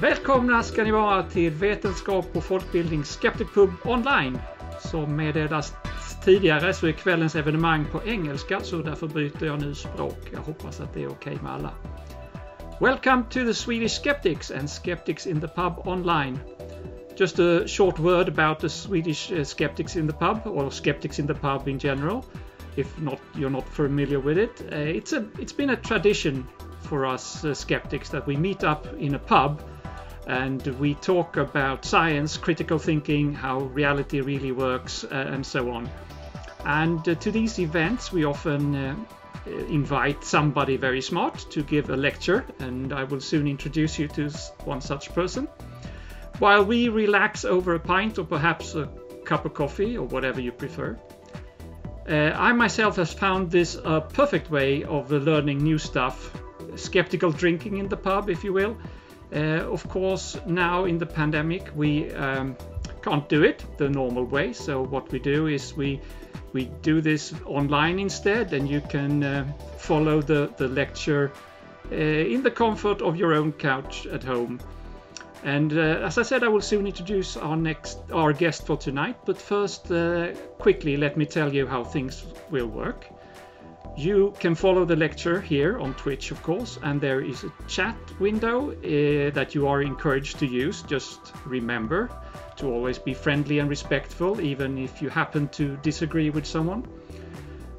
Välkomna ska ni vara till Vetenskap och Folkbildning Skeptic Pub online. Som meddelats tidigare så är kvällens evenemang på engelska, så därför byter jag nu språk. Jag hoppas att det är okej med alla. Welcome to the Swedish Skeptics and Skeptics in the Pub online. Just a short word about the Swedish Skeptics in the Pub, or Skeptics in the Pub in general. If not, you're not familiar with it. It's been a tradition for us skeptics that we meet up in a pub and we talk about science, critical thinking, how reality really works, and so on. And to these events we often invite somebody very smart to give a lecture, and I will soon introduce you to one such person, while we relax over a pint or perhaps a cup of coffee or whatever you prefer. I myself has found this a perfect way of learning new stuff, skeptical drinking in the pub, if you will. Of course, now in the pandemic we can't do it the normal way, so what we do is we do this online instead, and you can follow the lecture in the comfort of your own couch at home. And as I said, I will soon introduce our guest for tonight, but first quickly let me tell you how things will work. You can follow the lecture here on Twitch, of course, and there is a chat window that you are encouraged to use. Just remember to always be friendly and respectful, even if you happen to disagree with someone.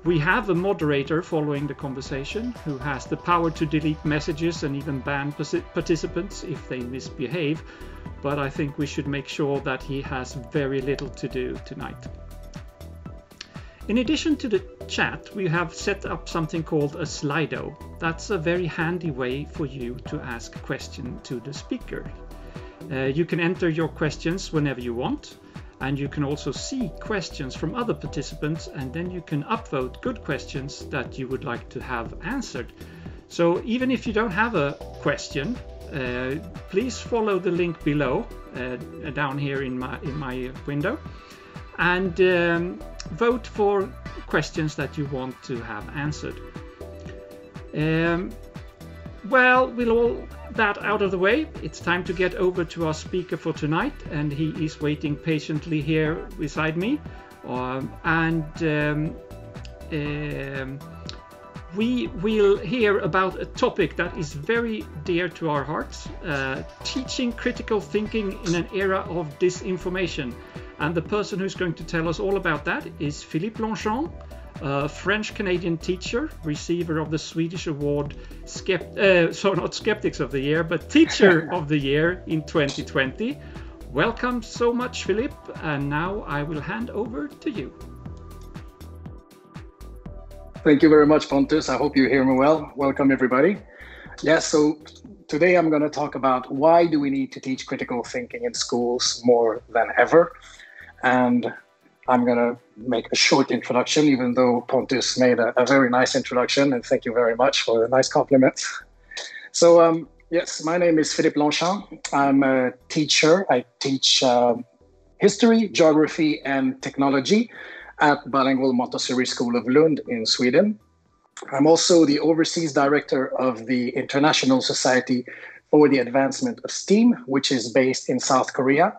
We have a moderator following the conversation who has the power to delete messages and even ban participants if they misbehave, but I think we should make sure that he has very little to do tonight. In addition to the chat, we have set up something called a Slido. That's a very handy way for you to ask a question to the speaker. You can enter your questions whenever you want, and you can also see questions from other participants, and then you can upvote good questions that you would like to have answered. So even if you don't have a question, please follow the link below, down here in my window, and vote for questions that you want to have answered. Well, with all that out of the way, it's time to get over to our speaker for tonight, and he is waiting patiently here beside me. We will hear about a topic that is very dear to our hearts, teaching critical thinking in an era of disinformation. And the person who's going to tell us all about that is Philippe Longchamps, a French-Canadian teacher, receiver of the Swedish award, not Skeptics of the Year, but Teacher of the Year in 2020. Welcome so much, Philippe, and now I will hand over to you. Thank you very much, Pontus. I hope you hear me well. Welcome, everybody. So today I'm going to talk about why do we need to teach critical thinking in schools more than ever. And I'm going to make a short introduction, even though Pontus made a very nice introduction, and thank you very much for the nice compliment. So, yes, my name is Philippe Longchamps. I'm a teacher. I teach history, geography, and technology at Bilingual Montessori School of Lund in Sweden. I'm also the overseas director of the International Society for the Advancement of STEAM, which is based in South Korea.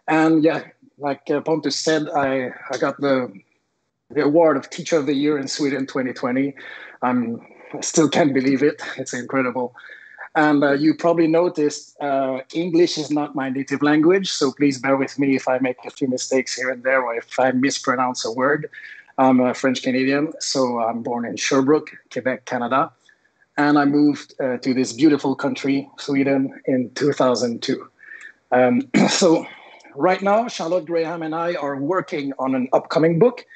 And yeah, like Pontus said, I got the award of Teacher of the Year in Sweden 2020. I still can't believe it. It's incredible. And you probably noticed English is not my native language, so please bear with me if I make a few mistakes here and there, or if I mispronounce a word. I'm a French-Canadian, so I'm born in Sherbrooke, Quebec, Canada. And I moved to this beautiful country, Sweden, in 2002. So right now, Charlotte Graham and I are working on an upcoming book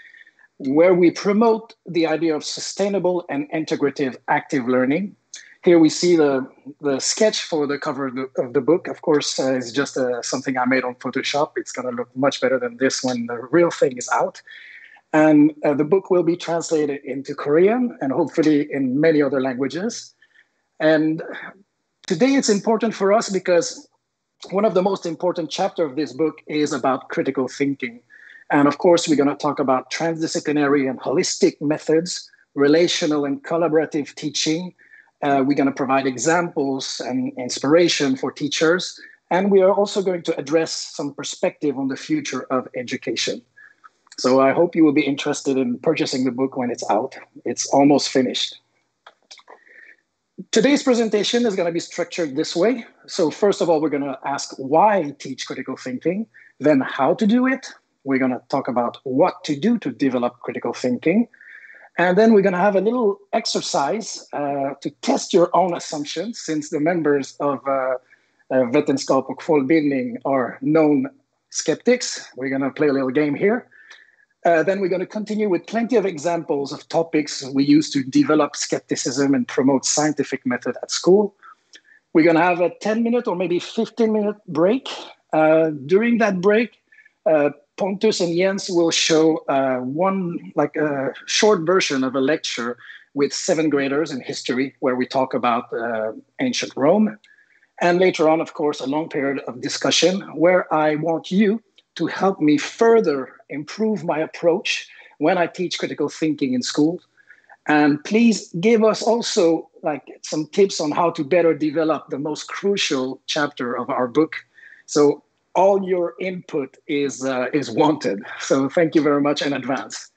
where we promote the idea of sustainable and integrative active learning. Here we see the sketch for the cover of the book. Of course, it's just something I made on Photoshop. It's going to look much better than this when the real thing is out. And the book will be translated into Korean and hopefully in many other languages. And today it's important for us because one of the most important chapters of this book is about critical thinking. And of course, we're going to talk about transdisciplinary and holistic methods, relational and collaborative teaching. We're going to provide examples and inspiration for teachers. And we are also going to address some perspective on the future of education. So I hope you will be interested in purchasing the book when it's out. It's almost finished. Today's presentation is going to be structured this way. So first of all, we're going to ask why teach critical thinking, then how to do it. We're going to talk about what to do to develop critical thinking. And then we're going to have a little exercise to test your own assumptions, since the members of Vetenskap och Folkbildning are known skeptics. We're going to play a little game here. Then we're going to continue with plenty of examples of topics we use to develop skepticism and promote scientific method at school. We're going to have a 10-minute or maybe 15-minute break. During that break, Pontus and Jens will show a short version of a lecture with 7th graders in history, where we talk about ancient Rome. And later on, of course, a long period of discussion where I want you to help me further improve my approach when I teach critical thinking in school. And please give us also some tips on how to better develop the most crucial chapter of our book. So all your input is wanted. So thank you very much in advance.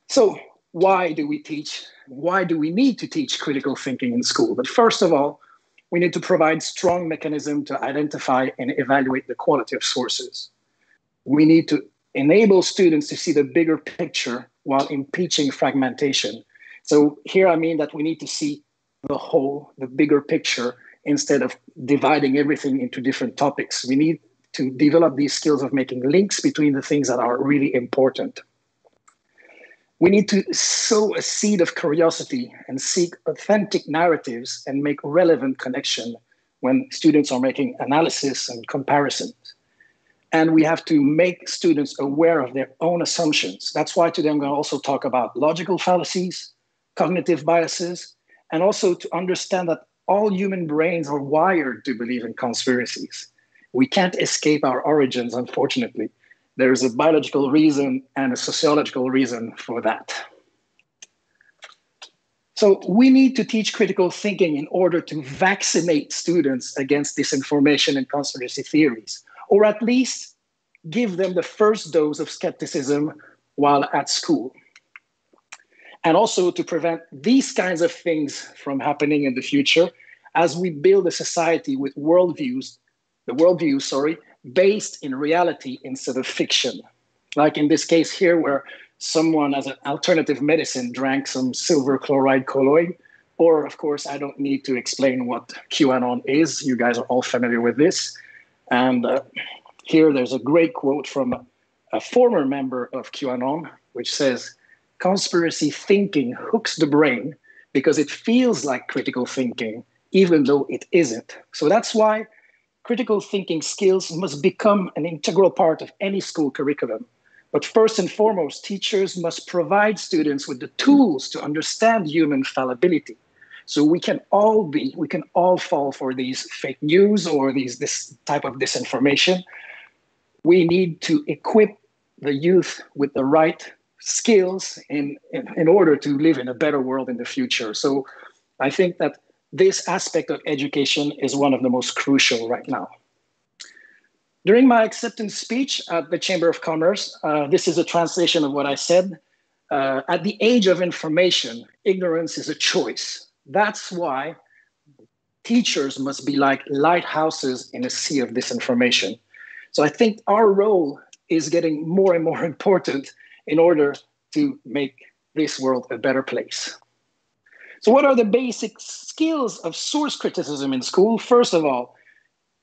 So why do we teach? Why do we need to teach critical thinking in school? But first of all, we need to provide strong mechanism to identify and evaluate the quality of sources. We need to enable students to see the bigger picture while impeaching fragmentation. So here I mean that we need to see the whole, the bigger picture, instead of dividing everything into different topics. We need to develop these skills of making links between the things that are really important. We need to sow a seed of curiosity and seek authentic narratives and make relevant connection when students are making analysis and comparisons. And we have to make students aware of their own assumptions. That's why today I'm going to also talk about logical fallacies, cognitive biases, and also to understand that all human brains are wired to believe in conspiracies. We can't escape our origins, unfortunately. There is a biological reason and a sociological reason for that. So we need to teach critical thinking in order to vaccinate students against disinformation and conspiracy theories, or at least give them the first dose of skepticism while at school. And also to prevent these kinds of things from happening in the future as we build a society with worldviews based in reality instead of fiction. Like in this case here, where someone as an alternative medicine drank some silver chloride colloid, or of course, I don't need to explain what QAnon is. You guys are all familiar with this. And here there's a great quote from a former member of QAnon, which says, "Conspiracy thinking hooks the brain because it feels like critical thinking, even though it isn't." So that's why critical thinking skills must become an integral part of any school curriculum. But first and foremost, teachers must provide students with the tools to understand human fallibility. So we can all fall for these fake news or this type of disinformation. We need to equip the youth with the right skills in order to live in a better world in the future. So I think that this aspect of education is one of the most crucial right now. During my acceptance speech at the Chamber of Commerce, this is a translation of what I said. At the age of information, ignorance is a choice. That's why teachers must be like lighthouses in a sea of disinformation. So I think our role is getting more and more important in order to make this world a better place. So what are the basic skills of source criticism in school? First of all,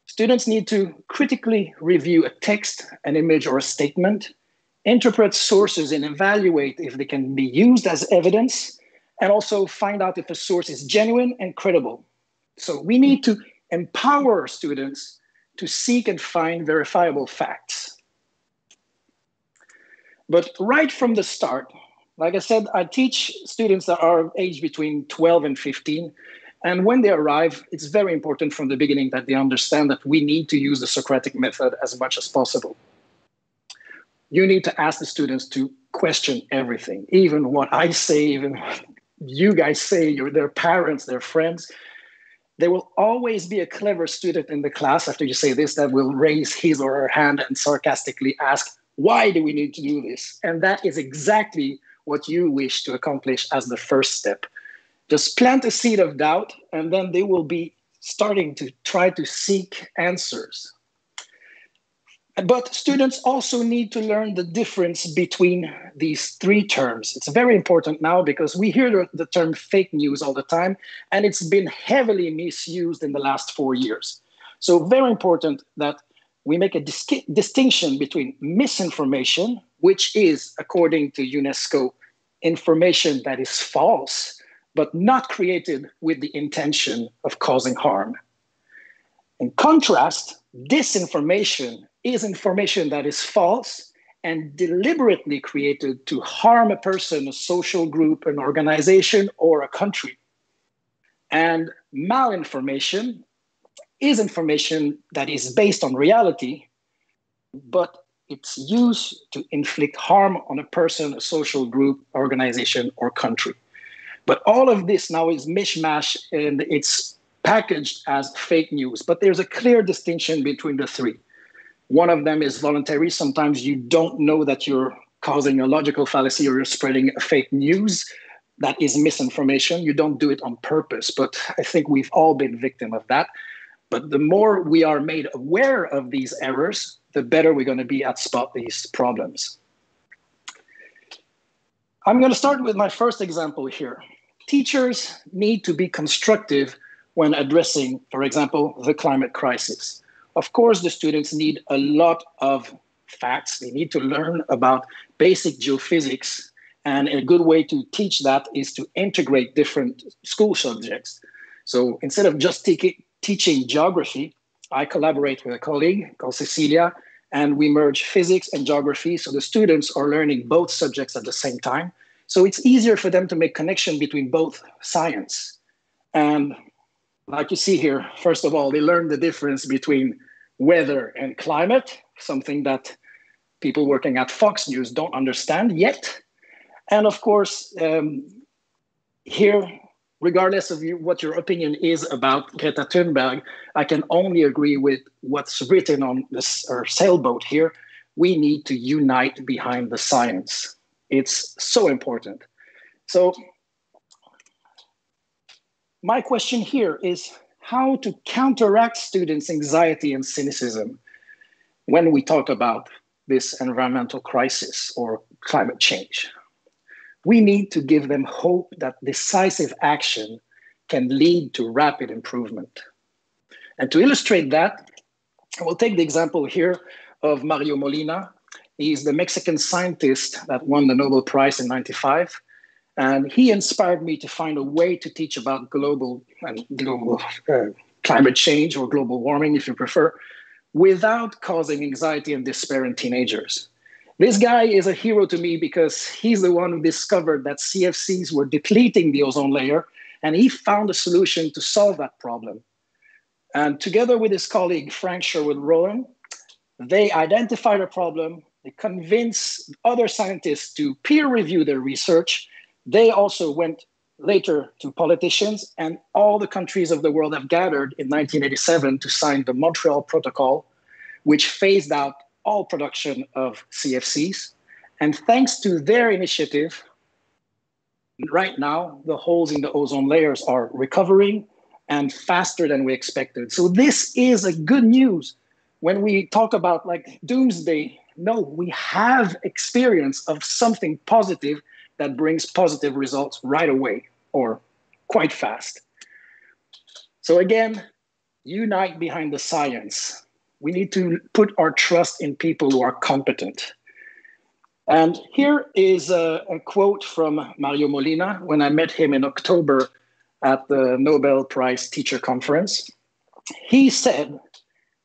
students need to critically review a text, an image, or a statement, interpret sources and evaluate if they can be used as evidence, and also find out if a source is genuine and credible. So we need to empower students to seek and find verifiable facts. But right from the start, like I said, I teach students that are aged between 12 and 15. And when they arrive, it's very important from the beginning that they understand that we need to use the Socratic method as much as possible. You need to ask the students to question everything, even what I say, even what you guys say, their parents, their friends. There will always be a clever student in the class after you say this that will raise his or her hand and sarcastically ask, why do we need to do this? And that is exactly what you wish to accomplish as the first step. Just plant a seed of doubt, and then they will be starting to try to seek answers. But students also need to learn the difference between these three terms. It's very important now because we hear the term fake news all the time, and it's been heavily misused in the last 4 years. So very important that we make a distinction between misinformation, which is, according to UNESCO, information that is false, but not created with the intention of causing harm. In contrast, disinformation is information that is false and deliberately created to harm a person, a social group, an organization, or a country. And malinformation is information that is based on reality, but it's used to inflict harm on a person, a social group, organization, or country. But all of this now is mishmash and it's packaged as fake news. But there's a clear distinction between the three. One of them is voluntary. Sometimes you don't know that you're causing a logical fallacy or you're spreading a fake news. That is misinformation. You don't do it on purpose. But I think we've all been victim of that. But the more we are made aware of these errors, the better we're going to be at spot these problems. I'm going to start with my first example here. Teachers need to be constructive when addressing, for example, the climate crisis. Of course, the students need a lot of facts. They need to learn about basic geophysics. And a good way to teach that is to integrate different school subjects. So instead of just teaching geography, I collaborate with a colleague called Cecilia, and we merge physics and geography. So the students are learning both subjects at the same time. So it's easier for them to make connection between both science. And like you see here, first of all, they learn the difference between weather and climate, something that people working at Fox News don't understand yet. And of course, here, regardless of what your opinion is about Greta Thunberg, I can only agree with what's written on this sailboat here. We need to unite behind the science. It's so important. So my question here is how to counteract students' anxiety and cynicism when we talk about this environmental crisis or climate change. We need to give them hope that decisive action can lead to rapid improvement. And to illustrate that, we'll take the example here of Mario Molina. He's the Mexican scientist that won the Nobel Prize in '95. And he inspired me to find a way to teach about global climate change, or global warming, if you prefer, without causing anxiety and despair in teenagers. This guy is a hero to me because he's the one who discovered that CFCs were depleting the ozone layer, and he found a solution to solve that problem. And together with his colleague, Frank Sherwood-Rowan, they identified a problem, they convinced other scientists to peer review their research. They also went later to politicians, and all the countries of the world have gathered in 1987 to sign the Montreal Protocol, which phased out all production of CFCs. And thanks to their initiative, right now, the holes in the ozone layers are recovering and faster than we expected. So this is a good news. When we talk about like doomsday, no, we have experience of something positive that brings positive results right away or quite fast. So again, unite behind the science. We need to put our trust in people who are competent. And here is a quote from Mario Molina when I met him in October at the Nobel Prize Teacher Conference. He said,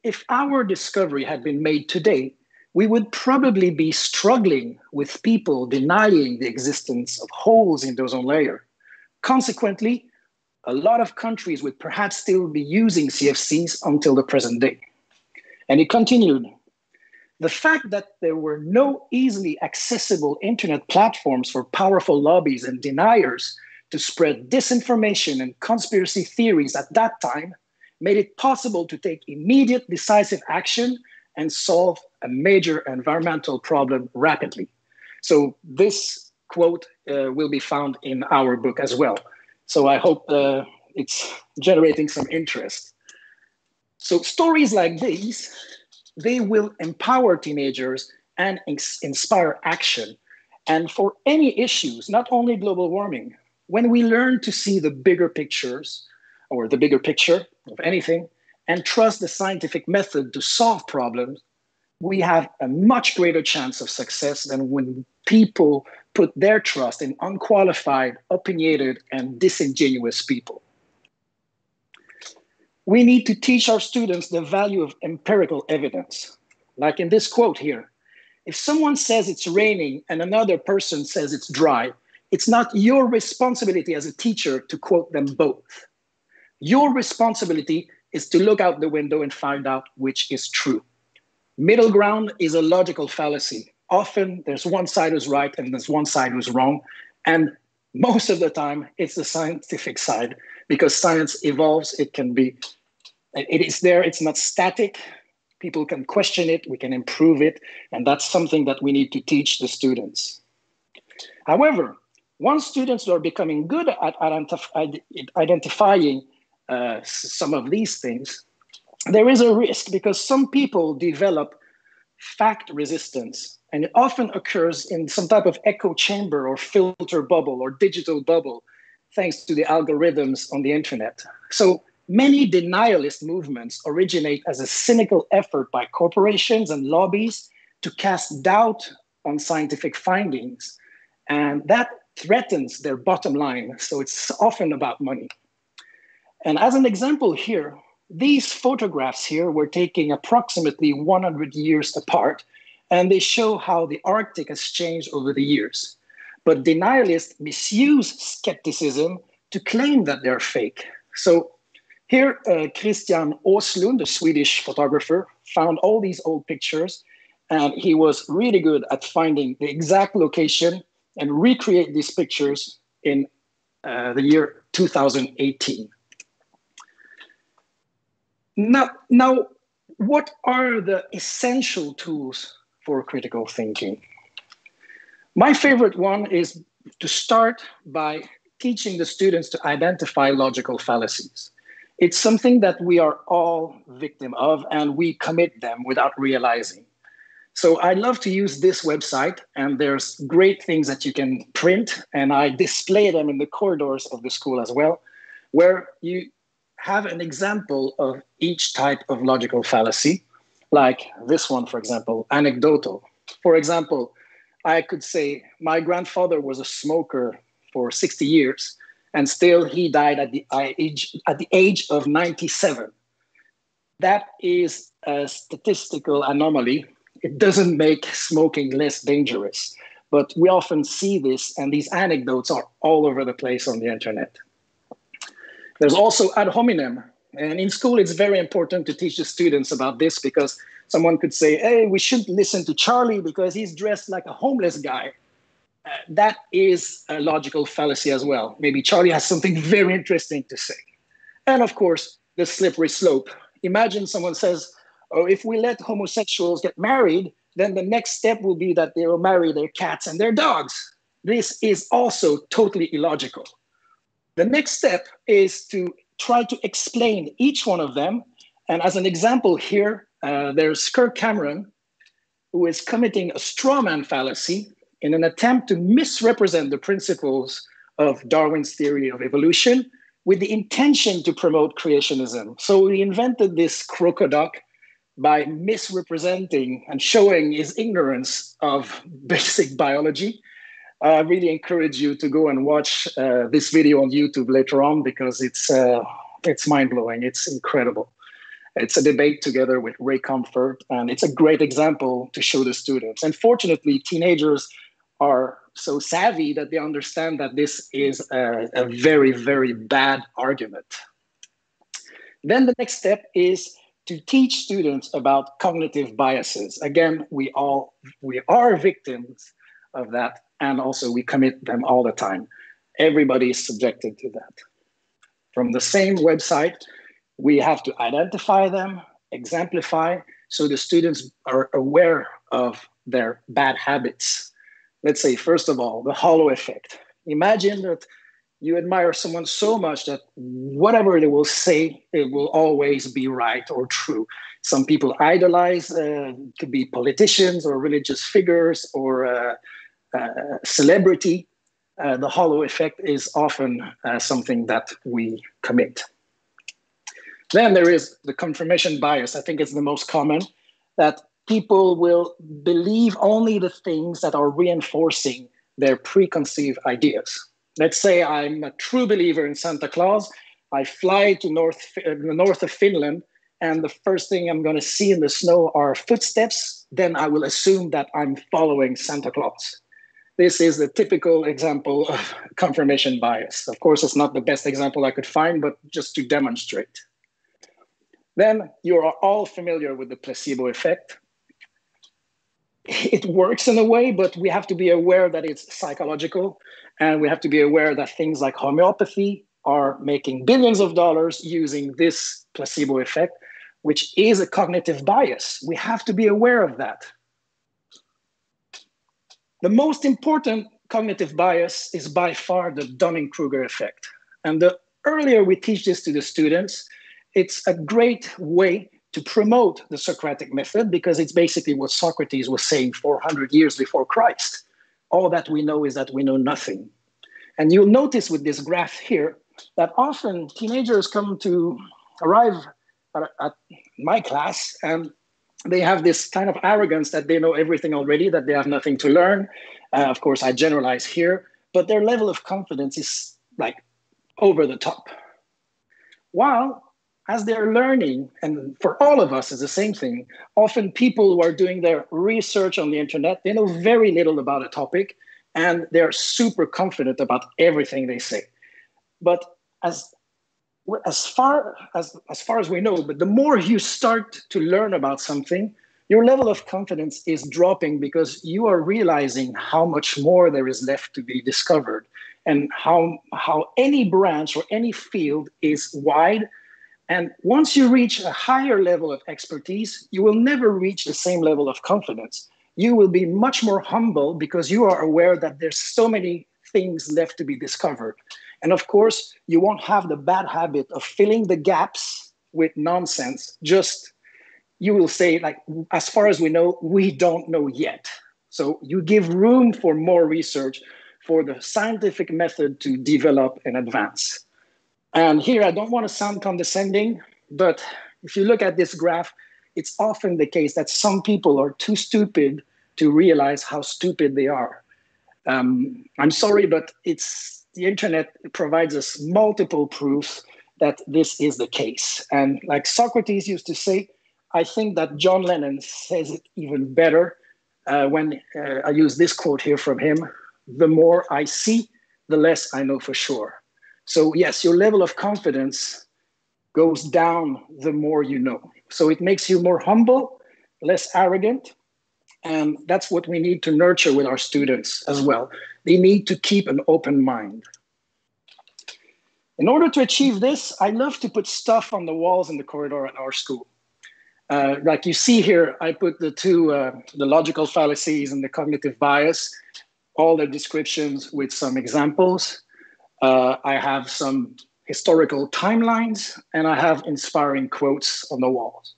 "If our discovery had been made today, we would probably be struggling with people denying the existence of holes in the ozone layer. Consequently, a lot of countries would perhaps still be using CFCs until the present day. And he continued, the fact that there were no easily accessible internet platforms for powerful lobbies and deniers to spread disinformation and conspiracy theories at that time made it possible to take immediate decisive action and solve a major environmental problem rapidly. So this quote will be found in our book as well. So I hope it's generating some interest. So stories like these, they will empower teenagers and inspire action. And for any issues, not only global warming, when we learn to see the bigger pictures or the bigger picture of anything and trust the scientific method to solve problems, we have a much greater chance of success than when people put their trust in unqualified, opinionated, and disingenuous people. We need to teach our students the value of empirical evidence. Like in this quote here, if someone says it's raining and another person says it's dry, it's not your responsibility as a teacher to quote them both. Your responsibility is to look out the window and find out which is true. Middle ground is a logical fallacy. Often there's one side who's right and there's one side who's wrong. And most of the time it's the scientific side, because science evolves. It is there, it's not static. People can question it, we can improve it. And that's something that we need to teach the students. However, once students are becoming good at identifying some of these things, there is a risk because some people develop fact resistance, and it often occurs in some type of echo chamber or filter bubble or digital bubble, thanks to the algorithms on the internet. So many denialist movements originate as a cynical effort by corporations and lobbies to cast doubt on scientific findings, and that threatens their bottom line. So it's often about money. And as an example here, these photographs here were taken approximately 100 years apart, and they show how the Arctic has changed over the years. But denialists misuse skepticism to claim that they're fake. So here, Christian Åslund, the Swedish photographer, found all these old pictures, and he was really good at finding the exact location and recreate these pictures in the year 2018. Now, what are the essential tools for critical thinking? My favorite one is to start by teaching the students to identify logical fallacies. It's something that we are all victim of, and we commit them without realizing. So I love to use this website, and there's great things that you can print, and I display them in the corridors of the school as well, where you have an example of each type of logical fallacy, like this one, for example, anecdotal. For example, I could say my grandfather was a smoker for 60 years, and still he died at the age of 97. That is a statistical anomaly. It doesn't make smoking less dangerous, but we often see this, and these anecdotes are all over the place on the internet. There's also ad hominem, and in school it's very important to teach the students about this, because someone could say, hey, we shouldn't listen to Charlie because he's dressed like a homeless guy. That is a logical fallacy as well. Maybe Charlie has something very interesting to say. And of course, the slippery slope. Imagine someone says, oh, if we let homosexuals get married, then the next step will be that they will marry their cats and their dogs. This is also totally illogical. The next step is to try to explain each one of them. And as an example here, there's Kirk Cameron, who is committing a straw man fallacy in an attempt to misrepresent the principles of Darwin's theory of evolution with the intention to promote creationism. So he invented this crocoduck by misrepresenting and showing his ignorance of basic biology. I really encourage you to go and watch this video on YouTube later on, because it's mind-blowing. It's incredible. It's a debate together with Ray Comfort, and it's a great example to show the students. And fortunately, teenagers are so savvy that they understand that this is a very, very bad argument. Then the next step is to teach students about cognitive biases. Again, we are victims of that, and also we commit them all the time. Everybody is subjected to that. From the same website, we have to identify them, exemplify, so the students are aware of their bad habits. Let's say, first of all, the halo effect. Imagine that you admire someone so much that whatever they will say, it will always be right or true. Some people idolize, could be politicians or religious figures or celebrity. The halo effect is often something that we commit. Then there is the confirmation bias. I think it's the most common, that people will believe only the things that are reinforcing their preconceived ideas. Let's say I'm a true believer in Santa Claus. I fly to the north of Finland, and the first thing I'm going to see in the snow are footsteps. Then I will assume that I'm following Santa Claus. This is the typical example of confirmation bias. Of course, it's not the best example I could find, but just to demonstrate. Then you are all familiar with the placebo effect. It works in a way, but we have to be aware that it's psychological, and we have to be aware that things like homeopathy are making billions of dollars using this placebo effect, which is a cognitive bias. We have to be aware of that. The most important cognitive bias is by far the Dunning-Kruger effect. And the earlier we teach this to the students, it's a great way to promote the Socratic method, because it's basically what Socrates was saying 400 years before Christ. All that we know is that we know nothing. And you'll notice with this graph here that often teenagers arrive at my class, and they have this kind of arrogance that they know everything already, that they have nothing to learn. Of course, I generalize here, but their level of confidence is like over the top. While as they're learning, and for all of us, it's the same thing, often people who are doing their research on the internet, they know very little about a topic, and they're super confident about everything they say. But as far as we know, but the more you start to learn about something, your level of confidence is dropping, because you are realizing how much more there is left to be discovered, and how any branch or any field is wide. And once you reach a higher level of expertise, you will never reach the same level of confidence. You will be much more humble, because you are aware that there's so many things left to be discovered. And of course, you won't have the bad habit of filling the gaps with nonsense. Just, you will say, like, as far as we know, we don't know yet. So you give room for more research, for the scientific method to develop and advance. And here, I don't want to sound condescending, but if you look at this graph, it's often the case that some people are too stupid to realize how stupid they are. I'm sorry, but the internet provides us multiple proofs that this is the case. And like Socrates used to say, I think that John Lennon says it even better when I use this quote here from him: the more I see, the less I know for sure. So yes, your level of confidence goes down the more you know. So it makes you more humble, less arrogant. And that's what we need to nurture with our students as well. They need to keep an open mind. In order to achieve this, I love to put stuff on the walls in the corridor at our school. Like you see here, I put the logical fallacies and the cognitive bias, all the descriptions with some examples. I have some historical timelines, and I have inspiring quotes on the walls.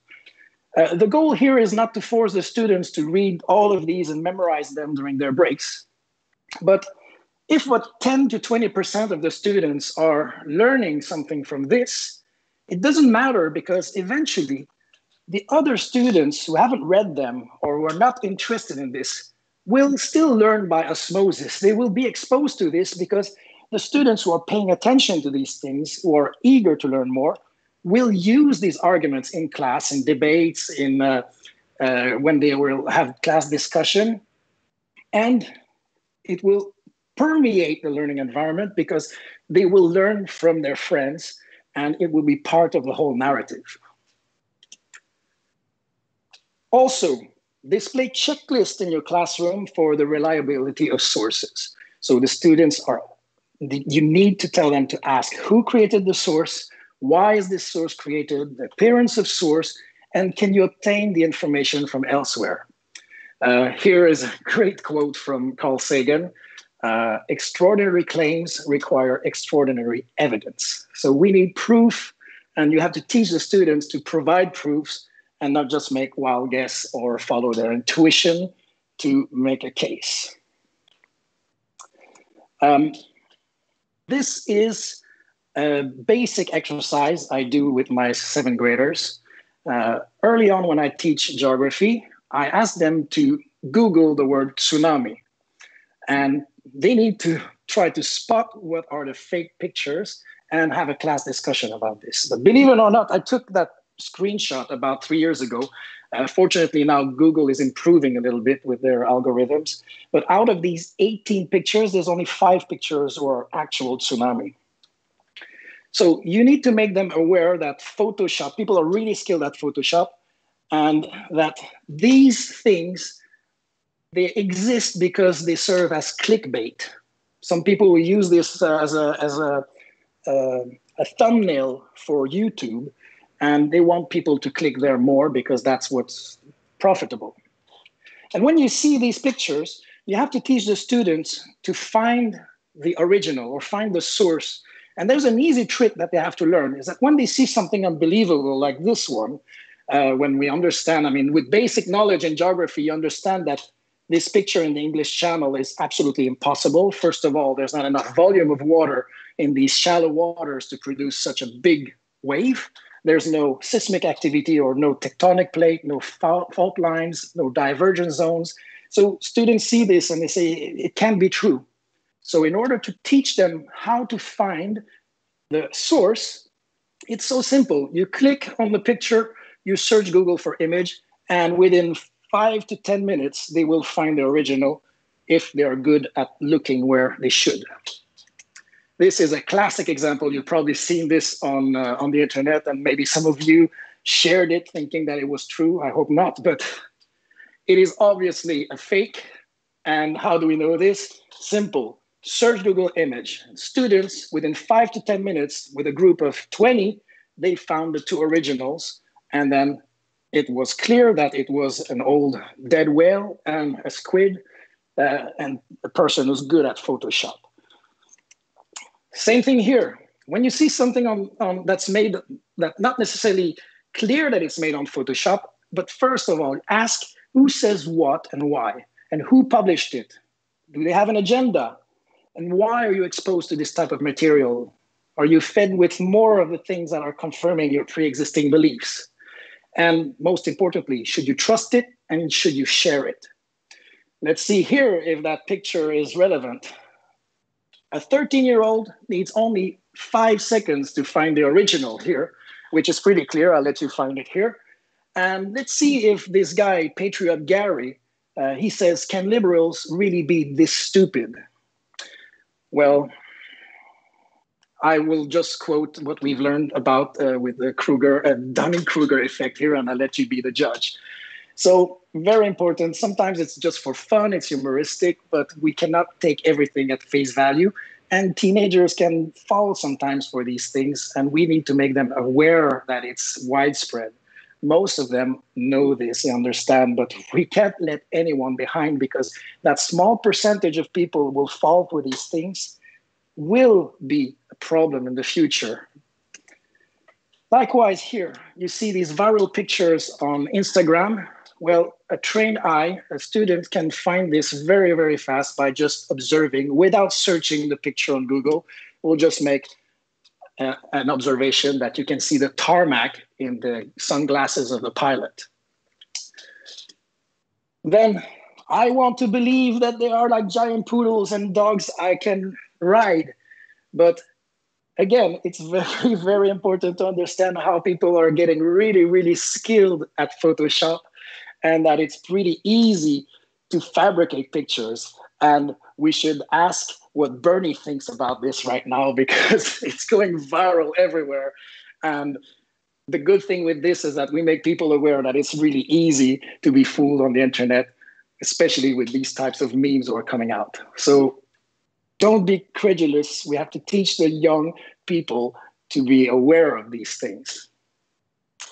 The goal here is not to force the students to read all of these and memorize them during their breaks. But if what 10 to 20% of the students are learning something from this, it doesn't matter, because eventually the other students who haven't read them or who are not interested in this will still learn by osmosis. They will be exposed to this, because the students who are paying attention to these things, who are eager to learn more, will use these arguments in class, in debates, in when they will have class discussion, and it will permeate the learning environment because they will learn from their friends and it will be part of the whole narrative. Also, display checklists in your classroom for the reliability of sources. So the students you need to tell them to ask who created the source, why is this source created, the appearance of source, and can you obtain the information from elsewhere? Here is a great quote from Carl Sagan. Extraordinary claims require extraordinary evidence. So we need proof, and you have to teach the students to provide proofs and not just make wild guess or follow their intuition to make a case. This is a basic exercise I do with my 7th graders. Early on when I teach geography, I ask them to Google the word tsunami. And they need to try to spot what are the fake pictures and have a class discussion about this. But believe it or not, I took that screenshot about 3 years ago. Fortunately, now Google is improving a little bit with their algorithms. But out of these 18 pictures, there's only 5 pictures or actual tsunami. So you need to make them aware that Photoshop, people are really skilled at Photoshop, and that these things, they exist because they serve as clickbait. Some people will use this as a thumbnail for YouTube, and they want people to click there more because that's what's profitable. And when you see these pictures, you have to teach the students to find the original or find the source. And there's an easy trick that they have to learn, is that when they see something unbelievable like this one, when we understand, I mean, with basic knowledge in geography, you understand that this picture in the English Channel is absolutely impossible. First of all, there's not enough volume of water in these shallow waters to produce such a big wave. There's no seismic activity or no tectonic plate, no fault lines, no divergence zones. So students see this and they say, it can't be true. So in order to teach them how to find the source, it's so simple. You click on the picture, you search Google for image, and within 5 to 10 minutes, they will find the original if they are good at looking where they should. This is a classic example. You've probably seen this on the internet, and maybe some of you shared it thinking that it was true. I hope not, but it is obviously a fake. And how do we know this? Simple. Search Google image. Students, within 5 to 10 minutes, with a group of 20, they found the 2 originals. And then it was clear that it was an old dead whale and a squid, and a person who's good at Photoshop. Same thing here. When you see something on that's made, that not necessarily clear that it's made on Photoshop, but first of all, ask who says what and why, and who published it. Do they have an agenda? And why are you exposed to this type of material? Are you fed with more of the things that are confirming your pre-existing beliefs? And most importantly, should you trust it and should you share it? Let's see here if that picture is relevant. A 13-year-old needs only 5 seconds to find the original here, which is pretty clear. I'll let you find it here. And let's see if this guy, Patriot Gary, he says, can liberals really be this stupid? Well, I will just quote what we've learned about with the Kruger and Dunning-Kruger effect here, and I'll let you be the judge. So very important. Sometimes it's just for fun, it's humoristic, but we cannot take everything at face value. And teenagers can fall sometimes for these things, and we need to make them aware that it's widespread. Most of them know this, they understand, but we can't let anyone behind, because that small percentage of people will fall for these things will be a problem in the future. Likewise here, you see these viral pictures on Instagram. Well, a trained eye, a student can find this very, very fast by just observing without searching the picture on Google. We'll just make an observation that you can see the tarmac in the sunglasses of the pilot. Then I want to believe that they are like giant poodles and dogs I can ride. But Again, it's very, very important to understand how people are getting really, really skilled at Photoshop, and that it's pretty easy to fabricate pictures. And we should ask what Bernie thinks about this right now, because it's going viral everywhere. And the good thing with this is that we make people aware that it's really easy to be fooled on the internet, especially with these types of memes that are coming out. So don't be credulous. We have to teach the young people to be aware of these things.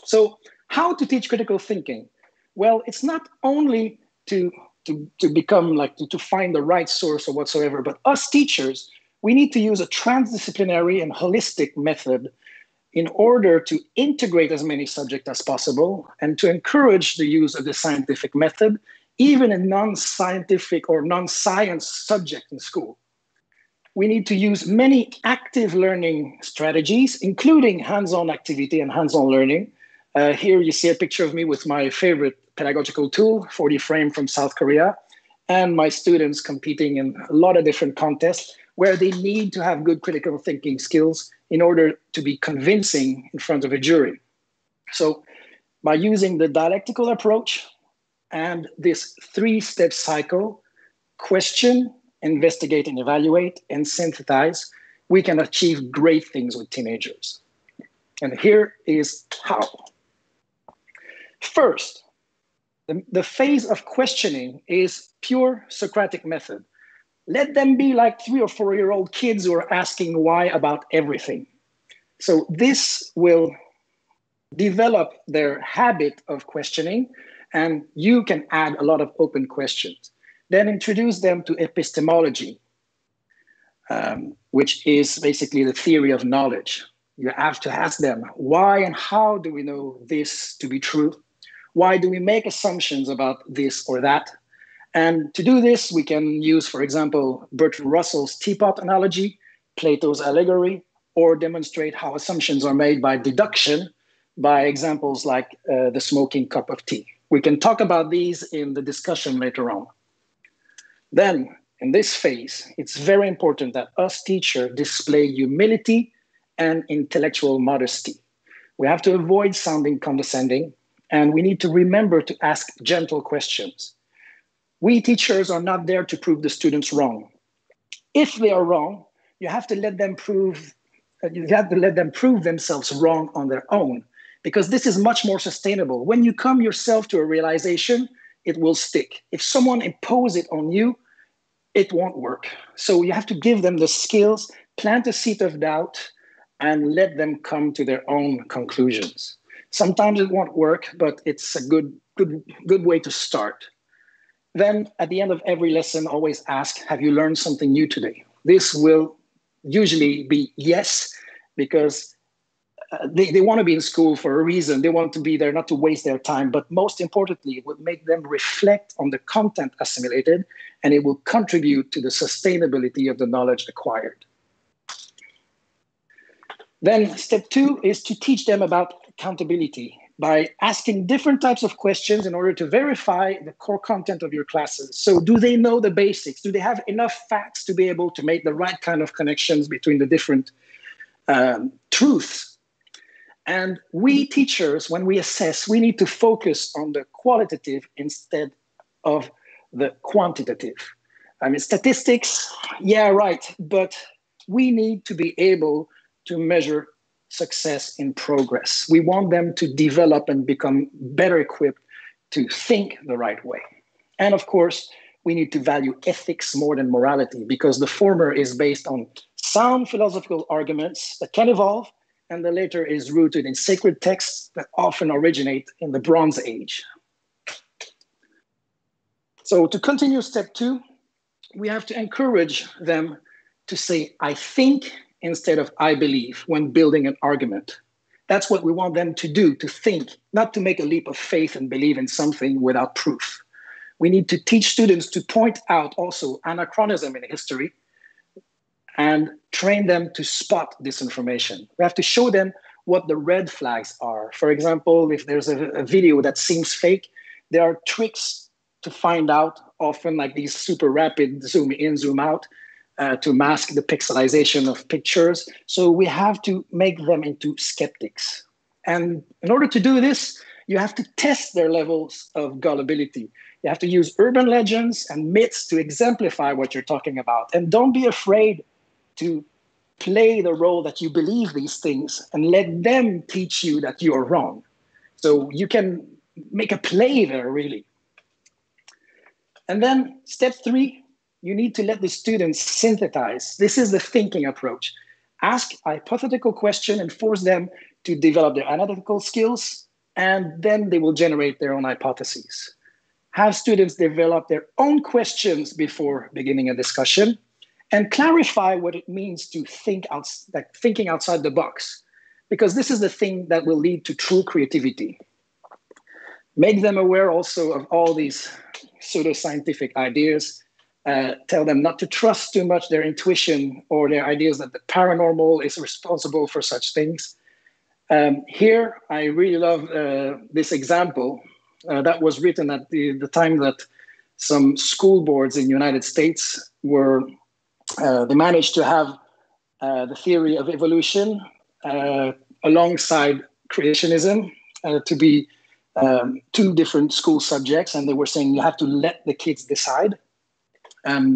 So how to teach critical thinking? Well, it's not only to become like to find the right source or whatsoever, but us teachers, we need to use a transdisciplinary and holistic method in order to integrate as many subjects as possible and to encourage the use of the scientific method, even in non-scientific or non-science subject in school. We need to use many active learning strategies, including hands-on activity and hands-on learning. Here you see a picture of me with my favorite pedagogical tool, 40 frame from South Korea, and my students competing in a lot of different contests where they need to have good critical thinking skills in order to be convincing in front of a jury. So by using the dialectical approach and this three-step cycle, question, investigate and evaluate, and synthesize, we can achieve great things with teenagers. And here is how. First, the phase of questioning is pure Socratic method. Let them be like 3 or 4-year-old kids who are asking why about everything. So this will develop their habit of questioning, and you can add a lot of open questions. Then introduce them to epistemology, which is basically the theory of knowledge. You have to ask them, why and how do we know this to be true? Why do we make assumptions about this or that? And to do this, we can use, for example, Bertrand Russell's teapot analogy, Plato's allegory, or demonstrate how assumptions are made by deduction by examples like the smoking cup of tea. We can talk about these in the discussion later on. Then, in this phase, it's very important that us teachers display humility and intellectual modesty. We have to avoid sounding condescending, and we need to remember to ask gentle questions. We teachers are not there to prove the students wrong. If they are wrong, you have to let them prove themselves wrong on their own, because this is much more sustainable. When you come yourself to a realization, it will stick. If someone imposes it on you, it won't work. So you have to give them the skills, plant a seed of doubt, and let them come to their own conclusions. Sometimes it won't work, but it's a good way to start. Then at the end of every lesson, always ask, have you learned something new today? This will usually be yes, because they want to be in school for a reason. They want to be there not to waste their time, but most importantly, it will make them reflect on the content assimilated, and it will contribute to the sustainability of the knowledge acquired. Then step 2 is to teach them about accountability by asking different types of questions in order to verify the core content of your classes. So do they know the basics? Do they have enough facts to be able to make the right kind of connections between the different truths? And we teachers, when we assess, we need to focus on the qualitative instead of the quantitative. I mean, statistics, yeah, right, but we need to be able to measure success in progress. We want them to develop and become better equipped to think the right way. And of course, we need to value ethics more than morality, because the former is based on sound philosophical arguments that can evolve, and the later is rooted in sacred texts that often originate in the Bronze Age. So to continue step 2, we have to encourage them to say, I think, instead of I believe when building an argument. That's what we want them to do, to think, not to make a leap of faith and believe in something without proof. We need to teach students to point out also anachronism in history and train them to spot disinformation. We have to show them what the red flags are. For example, if there's a video that seems fake, there are tricks to find out, often like these super rapid zoom in, zoom out, to mask the pixelization of pictures. So we have to make them into skeptics. And in order to do this, you have to test their levels of gullibility. You have to use urban legends and myths to exemplify what you're talking about. And don't be afraid to play the role that you believe these things and let them teach you that you're wrong. So you can make a play there, really. And then step 3, you need to let the students synthesize. This is the thinking approach. Ask a hypothetical question and force them to develop their analytical skills, and then they will generate their own hypotheses. Have students develop their own questions before beginning a discussion, and clarify what it means to think thinking outside the box, because this is the thing that will lead to true creativity. Make them aware also of all these pseudoscientific ideas. Tell them not to trust too much their intuition or their ideas that the paranormal is responsible for such things. Here, I really love this example that was written at the time that some school boards in the United States were, they managed to have the theory of evolution alongside creationism to be 2 different school subjects. And they were saying you have to let the kids decide.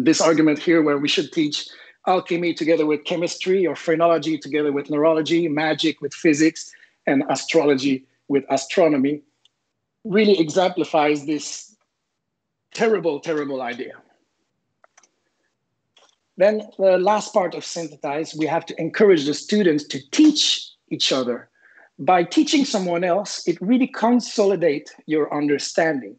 This argument here where we should teach alchemy together with chemistry, or phrenology together with neurology, magic with physics, and astrology with astronomy, really exemplifies this terrible, terrible idea. Then the last part of synthesize, we have to encourage the students to teach each other. By teaching someone else, it really consolidates your understanding.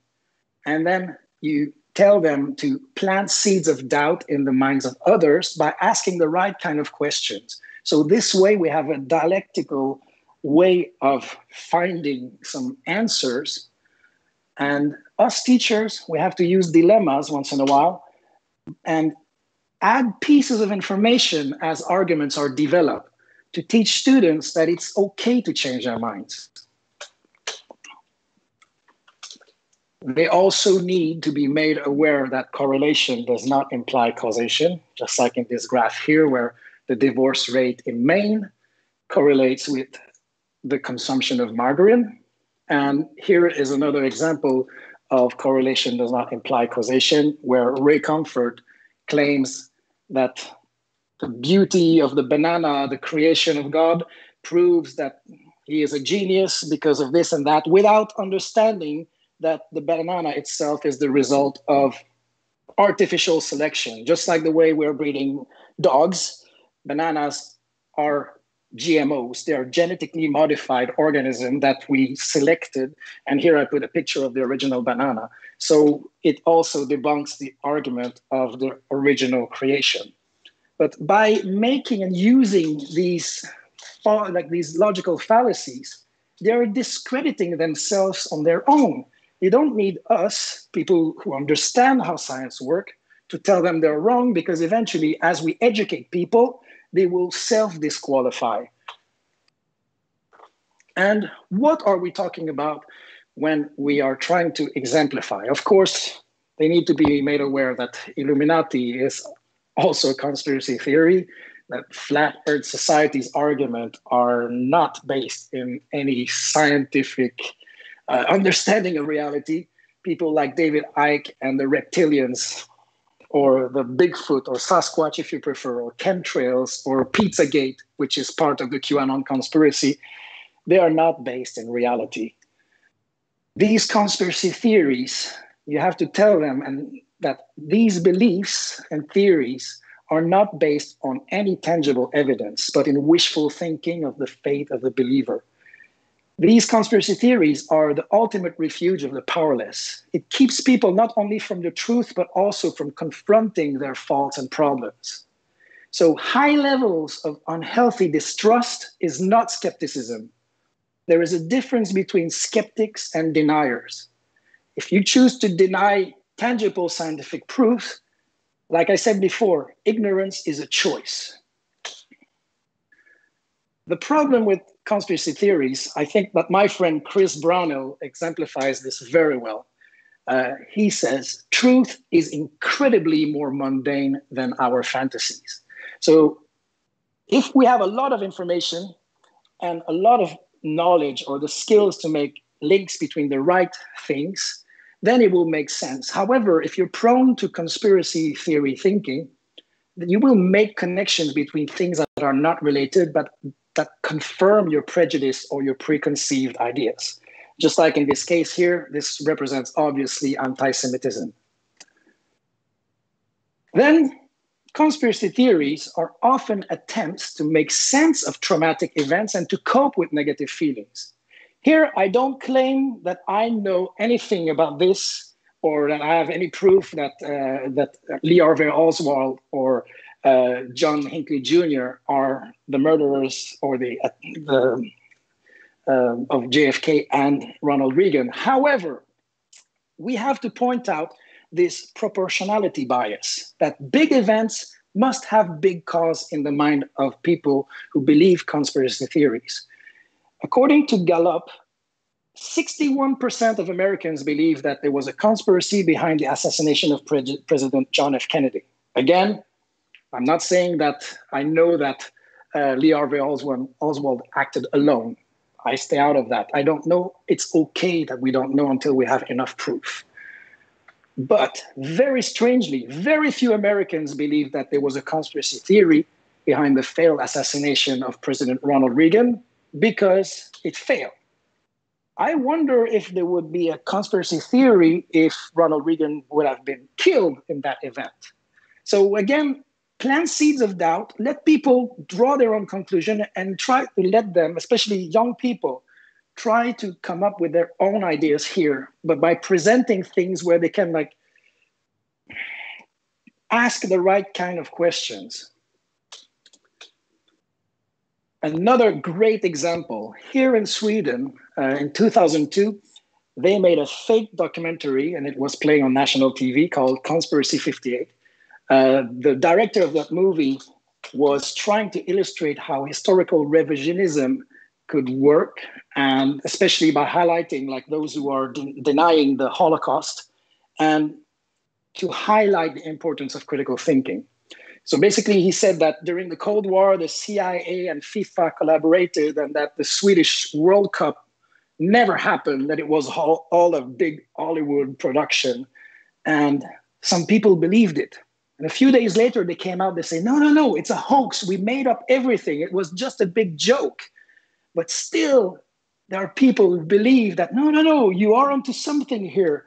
And then you tell them to plant seeds of doubt in the minds of others by asking the right kind of questions. So this way we have a dialectical way of finding some answers. And us teachers, we have to use dilemmas once in a while and add pieces of information as arguments are developed to teach students that it's okay to change their minds. They also need to be made aware that correlation does not imply causation, just like in this graph here, where the divorce rate in Maine correlates with the consumption of margarine. And here is another example of correlation does not imply causation, where Ray Comfort claims that the beauty of the banana, the creation of God, proves that he is a genius because of this and that, without understanding that the banana itself is the result of artificial selection. Just like the way we're breeding dogs, bananas are GMOs. They are genetically modified organisms that we selected. And here I put a picture of the original banana. So it also debunks the argument of the original creation. But by making and using these logical fallacies, they are discrediting themselves on their own. They don't need us, people who understand how science works, to tell them they're wrong, because eventually, as we educate people, they will self-disqualify. And what are we talking about when we are trying to exemplify? Of course, they need to be made aware that Illuminati is also a conspiracy theory, that flat Earth society's arguments are not based in any scientific understanding of reality. People like David Icke and the reptilians, or the Bigfoot, or Sasquatch if you prefer, or chemtrails, or Pizzagate, which is part of the QAnon conspiracy, they are not based in reality. These conspiracy theories, you have to tell them that these beliefs and theories are not based on any tangible evidence, but in wishful thinking of the faith of the believer. These conspiracy theories are the ultimate refuge of the powerless. It keeps people not only from the truth, but also from confronting their faults and problems. So high levels of unhealthy distrust is not skepticism. There is a difference between skeptics and deniers. If you choose to deny tangible scientific proof, like I said before, ignorance is a choice. The problem with conspiracy theories, I think that my friend Chris Brownell exemplifies this very well. He says, truth is incredibly more mundane than our fantasies. So if we have a lot of information and a lot of knowledge or the skills to make links between the right things, then it will make sense. However, if you're prone to conspiracy theory thinking, you will make connections between things that are not related, but that confirm your prejudice or your preconceived ideas. Just like in this case here, this represents obviously anti-Semitism. Then conspiracy theories are often attempts to make sense of traumatic events and to cope with negative feelings. Here, I don't claim that I know anything about this or that I have any proof that Lee Harvey Oswald or John Hinckley Jr. are the murderers or of JFK and Ronald Reagan. However, we have to point out this proportionality bias, that big events must have big cause in the mind of people who believe conspiracy theories. According to Gallup, 61% of Americans believe that there was a conspiracy behind the assassination of President John F. Kennedy. Again, I'm not saying that I know that Lee Harvey Oswald acted alone. I stay out of that. I don't know. It's okay that we don't know until we have enough proof. But very strangely, very few Americans believe that there was a conspiracy theory behind the failed assassination of President Ronald Reagan because it failed. I wonder if there would be a conspiracy theory if Ronald Reagan would have been killed in that event. So again, plant seeds of doubt, let people draw their own conclusion and try to let them, especially young people, try to come up with their own ideas here, but by presenting things where they can ask the right kind of questions. Another great example, here in Sweden, in 2002, they made a fake documentary and it was playing on national TV called Conspiracy 58. The director of that movie was trying to illustrate how historical revisionism could work, and especially by highlighting those who are denying the Holocaust, and to highlight the importance of critical thinking. So basically, he said that during the Cold War, the CIA and FIFA collaborated, and that the Swedish World Cup never happened, that it was all a big Hollywood production. And some people believed it. And a few days later, they came out, they say, no, it's a hoax. We made up everything. It was just a big joke. But still, there are people who believe that, no, you are onto something here.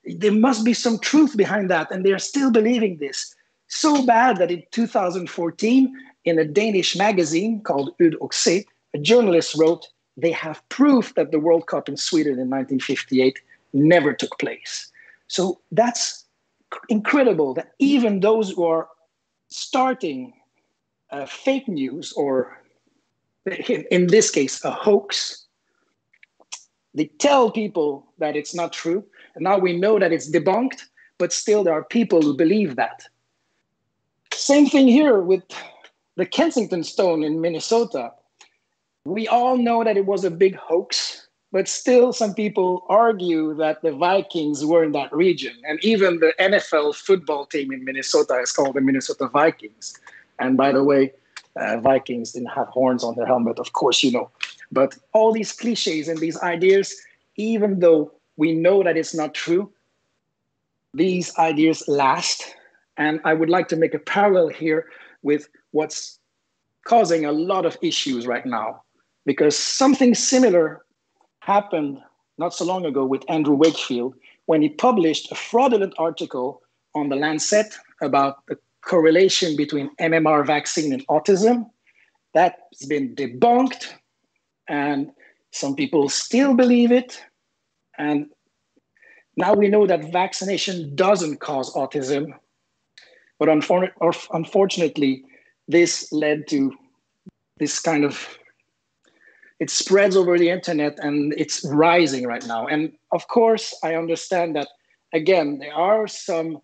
There must be some truth behind that. And they're still believing this. So bad that in 2014, in a Danish magazine called Ud og Se, a journalist wrote, they have proof that the World Cup in Sweden in 1958 never took place. So that's incredible that even those who are starting fake news, or in this case, a hoax, they tell people that it's not true. And now we know that it's debunked, but still there are people who believe that. Same thing here with the Kensington Stone in Minnesota. We all know that it was a big hoax, but still some people argue that the Vikings were in that region. And even the NFL football team in Minnesota is called the Minnesota Vikings. And by the way, Vikings didn't have horns on their helmet, of course, you know. But all these cliches and these ideas, even though we know that it's not true, these ideas last. And I would like to make a parallel here with what's causing a lot of issues right now, because something similar happened not so long ago with Andrew Wakefield when he published a fraudulent article on the Lancet about the correlation between MMR vaccine and autism. That's been debunked, and some people still believe it. And now we know that vaccination doesn't cause autism. But unfortunately, this led to this kind of, it spreads over the internet and it's rising right now. And of course, I understand that, again, there are some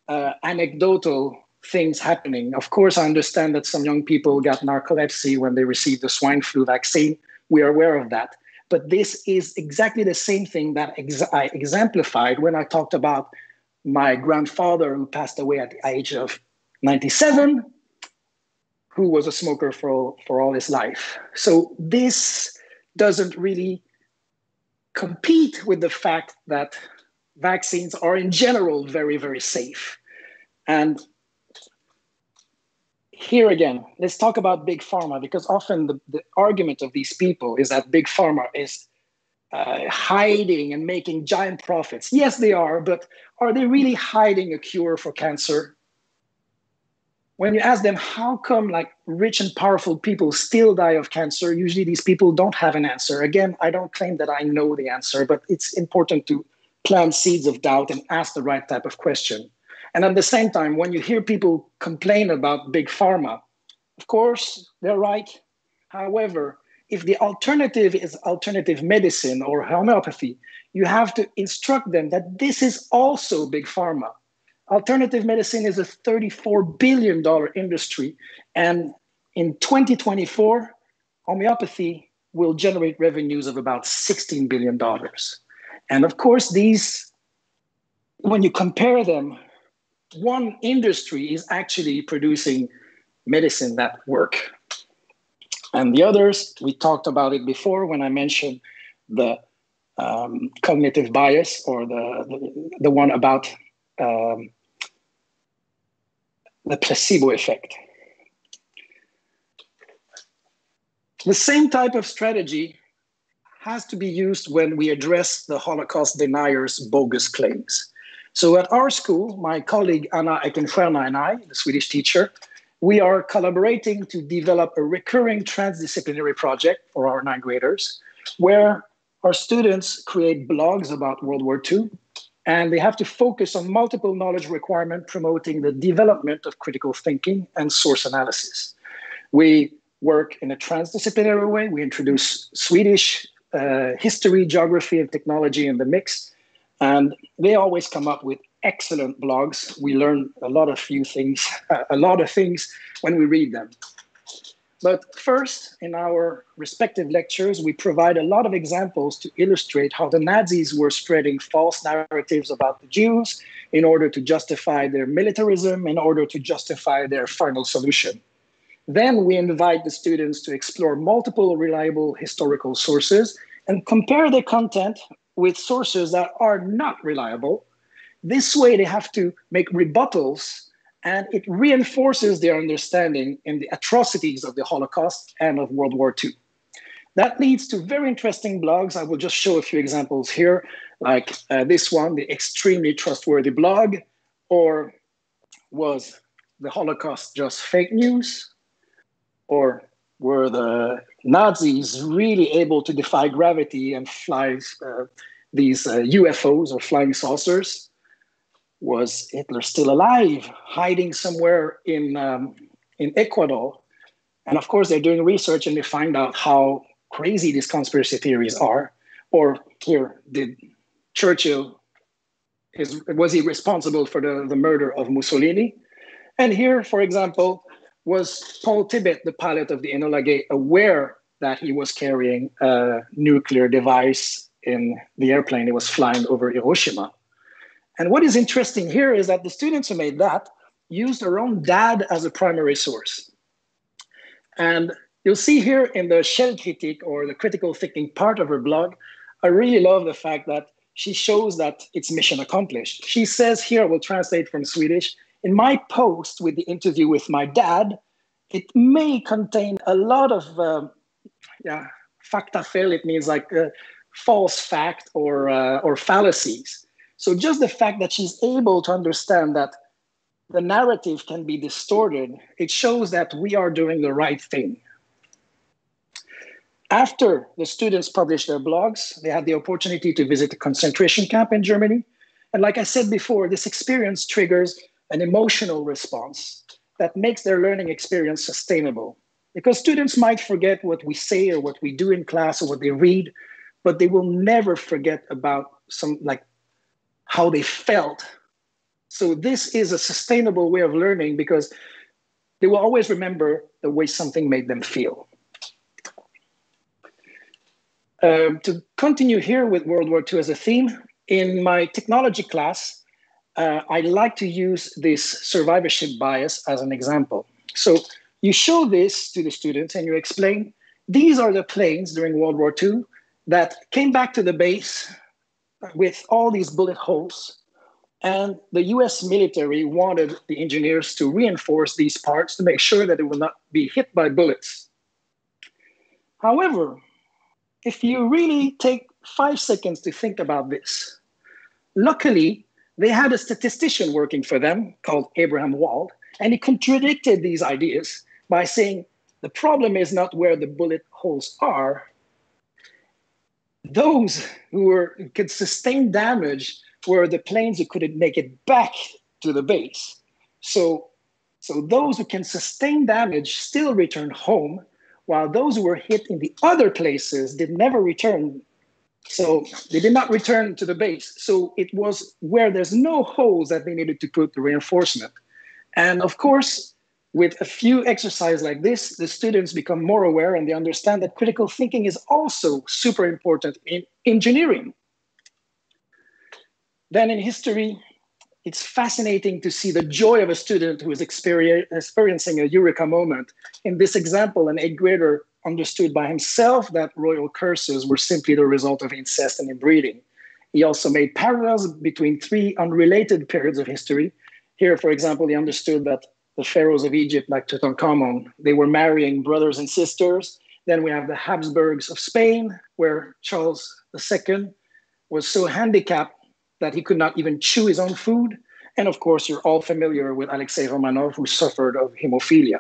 anecdotal things happening. Of course, I understand that some young people got narcolepsy when they received the swine flu vaccine. We are aware of that. But this is exactly the same thing that I exemplified when I talked about my grandfather who passed away at the age of 97, who was a smoker for all his life. So this doesn't really compete with the fact that vaccines are in general very, very safe. And here again, let's talk about big pharma, because often the argument of these people is that big pharma is hiding and making giant profits. Yes, they are, but are they really hiding a cure for cancer? When you ask them, how come like rich and powerful people still die of cancer? Usually these people don't have an answer. Again, I don't claim that I know the answer, but it's important to plant seeds of doubt and ask the right type of question. And at the same time, when you hear people complain about big pharma, of course, they're right. However, if the alternative is alternative medicine or homeopathy, you have to instruct them that this is also big pharma. Alternative medicine is a $34 billion industry. And in 2024, homeopathy will generate revenues of about $16 billion. And of course, these, when you compare them, one industry is actually producing medicine that work. And the others, we talked about it before when I mentioned the cognitive bias, or the one about the placebo effect. The same type of strategy has to be used when we address the Holocaust deniers' bogus claims. So at our school, my colleague Anna Eckenstierna and I, the Swedish teacher, we are collaborating to develop a recurring transdisciplinary project for our 9th graders, where our students create blogs about World War II, and they have to focus on multiple knowledge requirement promoting the development of critical thinking and source analysis. We work in a transdisciplinary way. We introduce Swedish, history, geography, and technology in the mix. And they always come up with excellent blogs. We learn a lot of things when we read them. But first, in our respective lectures, we provide a lot of examples to illustrate how the Nazis were spreading false narratives about the Jews in order to justify their militarism, in order to justify their final solution. Then we invite the students to explore multiple reliable historical sources and compare their content with sources that are not reliable. This way, they have to make rebuttals, and it reinforces their understanding in the atrocities of the Holocaust and of World War II. That leads to very interesting blogs. I will just show a few examples here, like this one, the extremely trustworthy blog, or was the Holocaust just fake news? Or were the Nazis really able to defy gravity and fly these UFOs or flying saucers? Was Hitler still alive, hiding somewhere in Ecuador? And of course, they're doing research and they find out how crazy these conspiracy theories are. Or here, did Churchill, was he responsible for the murder of Mussolini? And here, for example, was Paul Tibbet, the pilot of the Enola Gay, aware that he was carrying a nuclear device in the airplane he was flying over Hiroshima? And what is interesting here is that the students who made that used their own dad as a primary source. And you'll see here in the shell critique, or the critical thinking part of her blog, I really love the fact that she shows that it's mission accomplished. She says here, I will translate from Swedish, in my post with the interview with my dad, it may contain a lot of faktafel. It means like false fact or fallacies. So just the fact that she's able to understand that the narrative can be distorted, it shows that we are doing the right thing. After the students published their blogs, they had the opportunity to visit a concentration camp in Germany. And like I said before, this experience triggers an emotional response that makes their learning experience sustainable. Because students might forget what we say or what we do in class or what they read, but they will never forget about how they felt. So this is a sustainable way of learning because they will always remember the way something made them feel. To continue here with World War II as a theme, in my technology class, I like to use this survivorship bias as an example. So you show this to the students and you explain, these are the planes during World War II that came back to the base with all these bullet holes. And the US military wanted the engineers to reinforce these parts to make sure that it will not be hit by bullets. However, if you really take 5 seconds to think about this, luckily, they had a statistician working for them called Abraham Wald, and he contradicted these ideas by saying, the problem is not where the bullet holes are. Those who could sustain damage were the planes who couldn't make it back to the base. So those who can sustain damage still return home, while those who were hit in the other places did never return. So they did not return to the base. So it was where there's no holes that they needed to put the reinforcement. And of course, with a few exercises like this, the students become more aware and they understand that critical thinking is also super important in engineering. Then in history, it's fascinating to see the joy of a student who is experiencing a eureka moment. In this example, an 8th grader understood by himself that royal curses were simply the result of incest and inbreeding. He also made parallels between 3 unrelated periods of history. Here, for example, he understood that the pharaohs of Egypt, like Tutankhamun, they were marrying brothers and sisters. Then we have the Habsburgs of Spain, where Charles II was so handicapped that he could not even chew his own food. And of course, you're all familiar with Alexei Romanov, who suffered of hemophilia.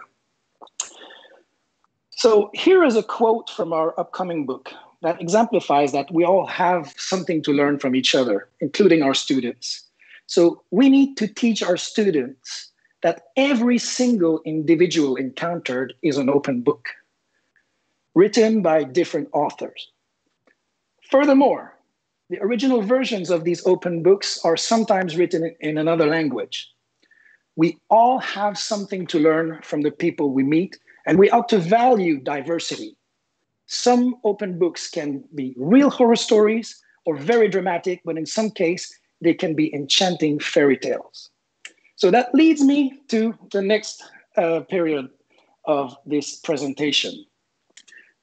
So here is a quote from our upcoming book that exemplifies that we all have something to learn from each other, including our students. So we need to teach our students that every single individual encountered is an open book, written by different authors. Furthermore, the original versions of these open books are sometimes written in another language. We all have something to learn from the people we meet, and we ought to value diversity. Some open books can be real horror stories or very dramatic, but in some case, they can be enchanting fairy tales. So that leads me to the next period of this presentation.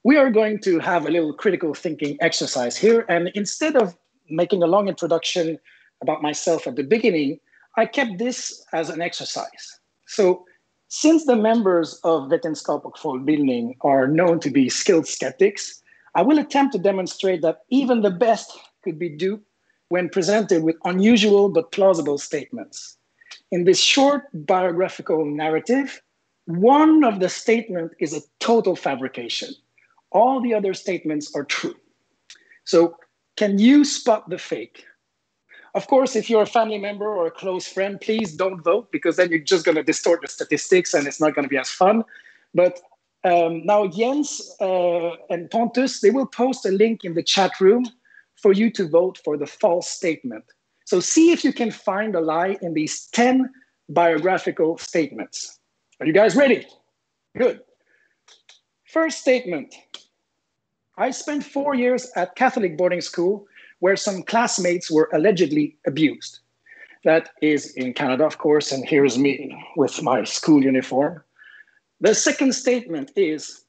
We are going to have a little critical thinking exercise here. And instead of making a long introduction about myself at the beginning, I kept this as an exercise. So since the members of Vetenskap and Folkbildning are known to be skilled skeptics, I will attempt to demonstrate that even the best could be duped when presented with unusual but plausible statements. In this short biographical narrative, one of the statements is a total fabrication. All the other statements are true. So can you spot the fake? Of course, if you're a family member or a close friend, please don't vote, because then you're just going to distort the statistics and it's not going to be as fun. But now Jens and Pontus, they will post a link in the chat room for you to vote for the false statement. So see if you can find a lie in these 10 biographical statements. Are you guys ready? Good. First statement. I spent 4 years at Catholic boarding school where some classmates were allegedly abused. That is in Canada, of course, and here's me with my school uniform. The second statement is,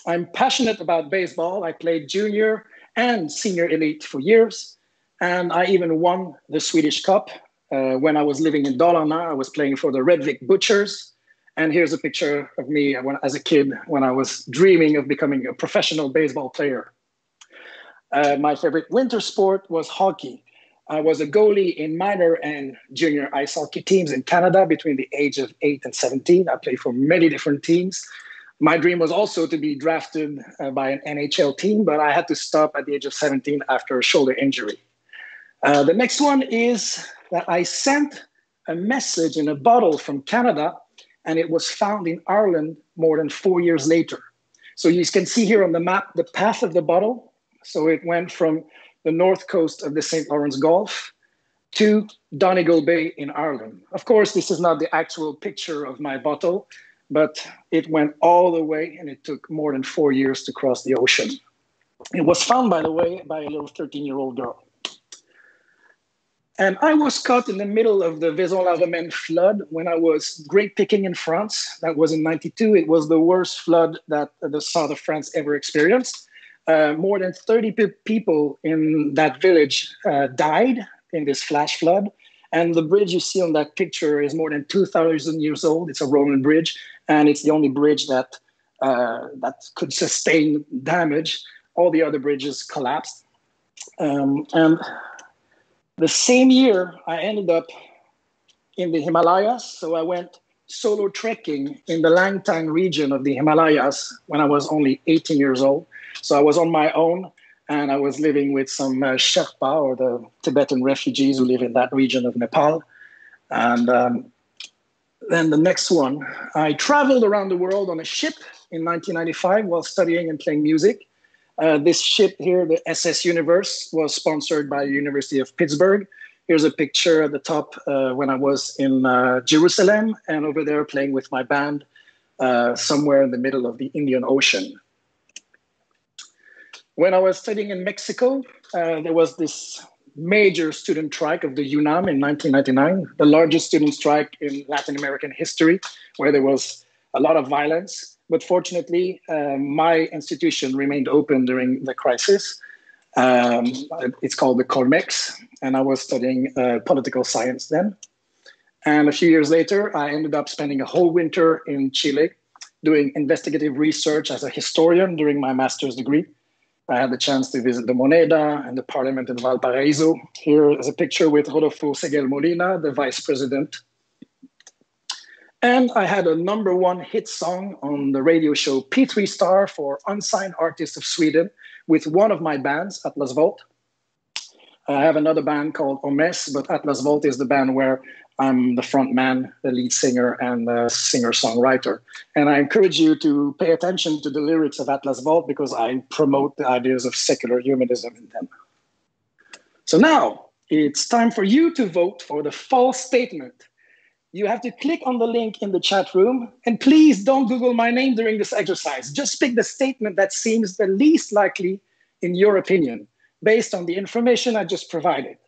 I'm passionate about baseball. I played junior and senior elite for years, and I even won the Swedish Cup. When I was living in Dalarna, I was playing for the Redvik Butchers. And here's a picture of me as a kid when I was dreaming of becoming a professional baseball player. My favorite winter sport was hockey. I was a goalie in minor and junior ice hockey teams in Canada between the age of 8 and 17. I played for many different teams. My dream was also to be drafted by an NHL team, but I had to stop at the age of 17 after a shoulder injury. The next one is that I sent a message in a bottle from Canada, and it was found in Ireland more than 4 years later. So you can see here on the map the path of the bottle. So it went from the north coast of the St. Lawrence Gulf to Donegal Bay in Ireland. Of course, this is not the actual picture of my bottle, but it went all the way, and it took more than 4 years to cross the ocean. It was found, by the way, by a little 13-year-old girl. And I was caught in the middle of the Vaison-la-Romaine flood when I was grape picking in France. That was in 92. It was the worst flood that the south of France ever experienced. More than 30 people in that village died in this flash flood. And the bridge you see on that picture is more than 2,000 years old. It's a Roman bridge, and it's the only bridge that could sustain damage. All the other bridges collapsed. And the same year, I ended up in the Himalayas. So I went solo trekking in the Langtang region of the Himalayas when I was only 18 years old. So I was on my own, and I was living with some Sherpa, or the Tibetan refugees who live in that region of Nepal. And then the next one, I traveled around the world on a ship in 1995 while studying and playing music. This ship here, the SS Universe, was sponsored by the University of Pittsburgh. Here's a picture at the top when I was in Jerusalem, and over there playing with my band somewhere in the middle of the Indian Ocean. When I was studying in Mexico, there was this major student strike of the UNAM in 1999, the largest student strike in Latin American history, where there was a lot of violence. But fortunately, my institution remained open during the crisis. It's called the Colmex, and I was studying political science then. And a few years later, I ended up spending a whole winter in Chile doing investigative research as a historian during my master's degree. I had the chance to visit the Moneda and the parliament in Valparaiso. Here is a picture with Rodolfo Seguel Molina, the vice president. And I had a #1 hit song on the radio show P3 Star for Unsigned Artists of Sweden with one of my bands, Atlas Volt. I have another band called Omes, but Atlas Volt is the band where I'm the front man, the lead singer, and the singer-songwriter. And I encourage you to pay attention to the lyrics of Atlas Volt because I promote the ideas of secular humanism in them. So now it's time for you to vote for the false statement. You have to click on the link in the chat room, and please don't Google my name during this exercise. Just pick the statement that seems the least likely in your opinion, based on the information I just provided.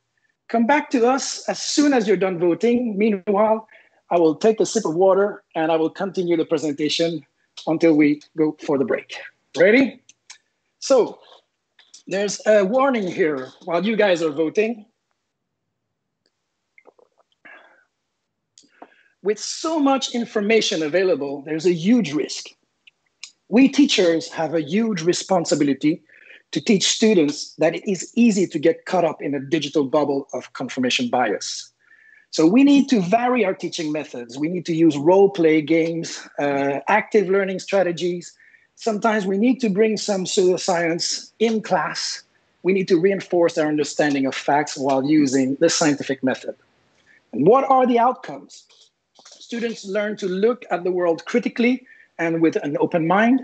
Come back to us as soon as you're done voting. Meanwhile, I will take a sip of water and I will continue the presentation until we go for the break. Ready? So there's a warning here while you guys are voting. With so much information available, there's a huge risk. We teachers have a huge responsibility to teach students that it is easy to get caught up in a digital bubble of confirmation bias. So we need to vary our teaching methods. We need to use role-play games, active learning strategies. Sometimes we need to bring some pseudoscience in class. We need to reinforce our understanding of facts while using the scientific method. And what are the outcomes? Students learn to look at the world critically and with an open mind.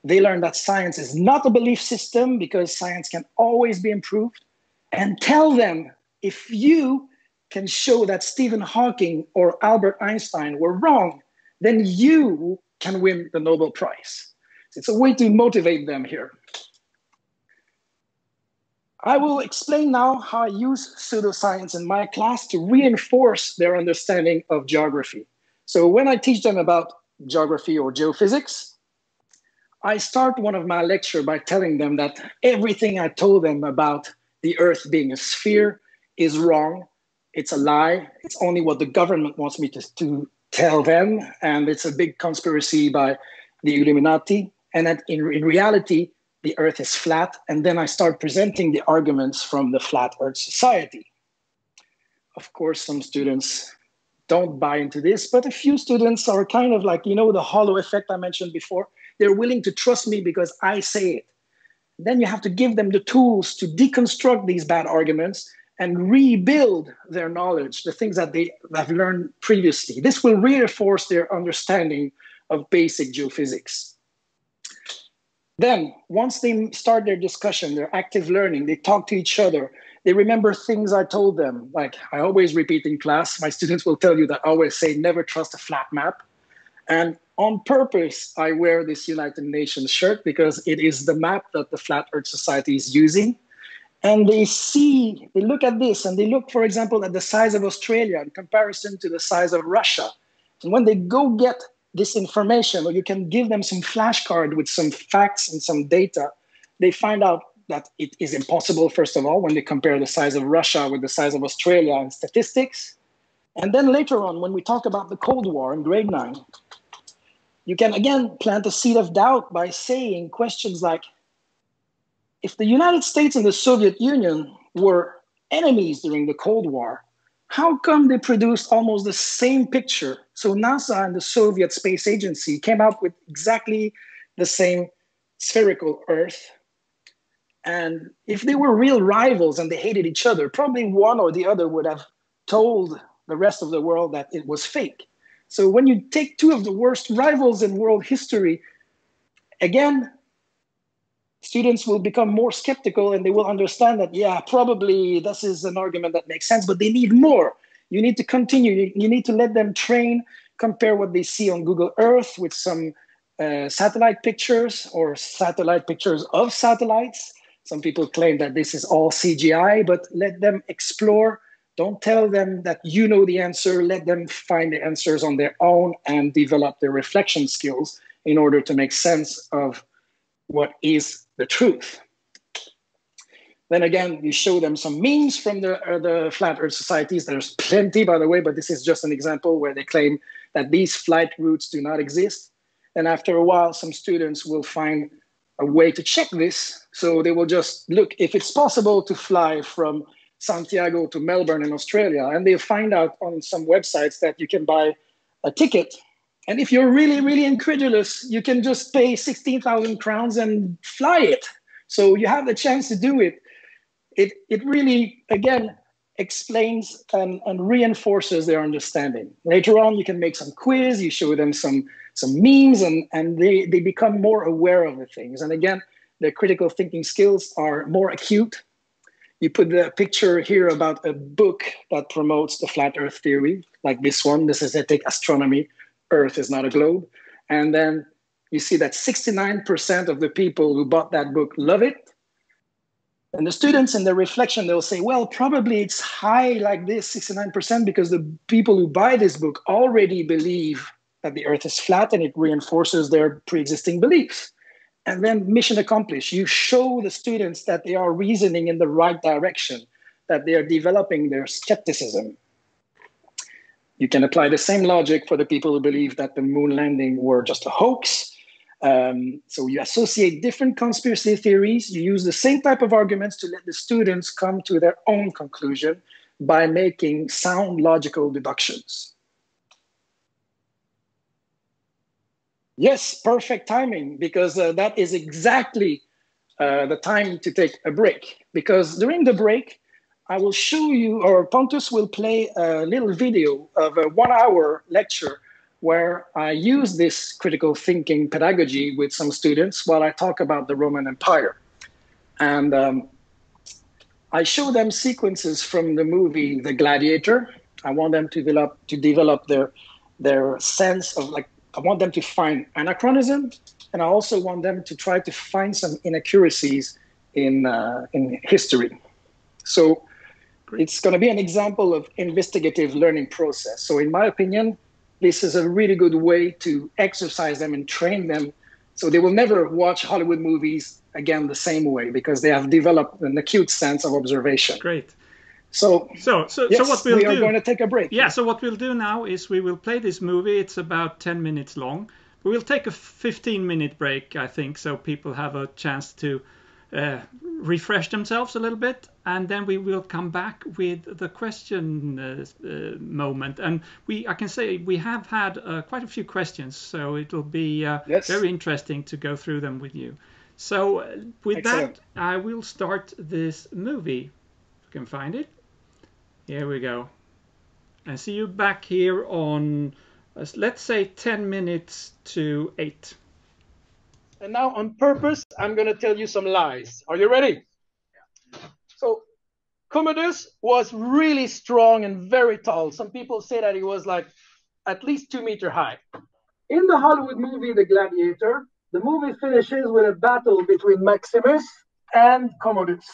They learn that science is not a belief system because science can always be improved. And tell them, if you can show that Stephen Hawking or Albert Einstein were wrong, then you can win the Nobel Prize. It's a way to motivate them here. I will explain now how I use pseudoscience in my class to reinforce their understanding of geography. So when I teach them about geography or geophysics, I start one of my lectures by telling them that everything I told them about the Earth being a sphere is wrong. It's a lie. It's only what the government wants me to tell them. And it's a big conspiracy by the Illuminati. And that in reality, the Earth is flat. And then I start presenting the arguments from the Flat Earth Society. Of course, some students don't buy into this, but a few students are kind of like, you know, the hollow effect I mentioned before. They're willing to trust me because I say it. Then you have to give them the tools to deconstruct these bad arguments and rebuild their knowledge, the things that they have learned previously. This will reinforce their understanding of basic geophysics. Then, once they start their discussion, their active learning, they talk to each other, they remember things I told them. Like I always repeat in class, my students will tell you that I always say, never trust a flat map. And on purpose, I wear this United Nations shirt because it is the map that the Flat Earth Society is using. And they look at this and they look, for example, at the size of Australia in comparison to the size of Russia. And when they go get this information, or you can give them some flashcard with some facts and some data, they find out that it is impossible, first of all, when they compare the size of Russia with the size of Australia in statistics. And then later on, when we talk about the Cold War in grade 9, you can again plant a seed of doubt by saying questions like, if the United States and the Soviet Union were enemies during the Cold War, how come they produced almost the same picture? So NASA and the Soviet Space Agency came out with exactly the same spherical Earth. And if they were real rivals and they hated each other, probably one or the other would have told the rest of the world that it was fake. So when you take two of the worst rivals in world history, again, students will become more skeptical and they will understand that, yeah, probably this is an argument that makes sense, but they need more. You need to continue. You need to let them train, compare what they see on Google Earth with some satellite pictures or satellite pictures of satellites. Some people claim that this is all CGI, but let them explore. Don't tell them that you know the answer. Let them find the answers on their own and develop their reflection skills in order to make sense of what is the truth. Then again, you show them some memes from the Flat Earth Societies. There's plenty, by the way, but this is just an example where they claim that these flight routes do not exist. And after a while, some students will find a way to check this. So they will just look if it's possible to fly from Santiago to Melbourne in Australia. And they'll find out on some websites that you can buy a ticket. And if you're really, really incredulous, you can just pay 16,000 crowns and fly it. So you have the chance to do it. It really, again, explains and reinforces their understanding. Later on, you can make some quiz, you show them some memes, and they become more aware of the things. And again, their critical thinking skills are more acute. You put the picture here about a book that promotes the flat Earth theory, like this one, This is Ethic Astronomy, Earth is not a globe. And then you see that 69% of the people who bought that book love it. And the students in their reflection, they'll say, well, probably it's high like this, 69%, because the people who buy this book already believe that the Earth is flat and it reinforces their pre-existing beliefs. And then mission accomplished. You show the students that they are reasoning in the right direction, that they are developing their skepticism. You can apply the same logic for the people who believe that the moon landing were just a hoax. So you associate different conspiracy theories. You use the same type of arguments to let the students come to their own conclusion by making sound logical deductions. Yes, perfect timing, because that is exactly the time to take a break. Because during the break, I will show you, or Pontus will play a little video of a 1-hour lecture where I use this critical thinking pedagogy with some students while I talk about the Roman Empire. And I show them sequences from the movie The Gladiator. I want them to develop their sense of, like, I want them to find anachronism, and I also want them to try to find some inaccuracies in history. So it's going to be an example of investigative learning process. So in my opinion, this is a really good way to exercise them and train them so they will never watch Hollywood movies again the same way, because they have developed an acute sense of observation. Great. So what we are going to take a break. Yeah, so what we'll do now is we will play this movie. It's about 10 minutes long. We will take a 15-minute break, I think, so people have a chance to refresh themselves a little bit, and then we will come back with the question moment. And I can say we have had quite a few questions, so it will be very interesting to go through them with you. So with Excellent. That, I will start this movie. If you can find it. Here we go. And see you back here on, let's say, 10 minutes to 8. And now, on purpose, I'm going to tell you some lies. Are you ready? Yeah. So, Commodus was really strong and very tall. Some people say that he was like at least 2 meters high. In the Hollywood movie, The Gladiator, the movie finishes with a battle between Maximus and Commodus.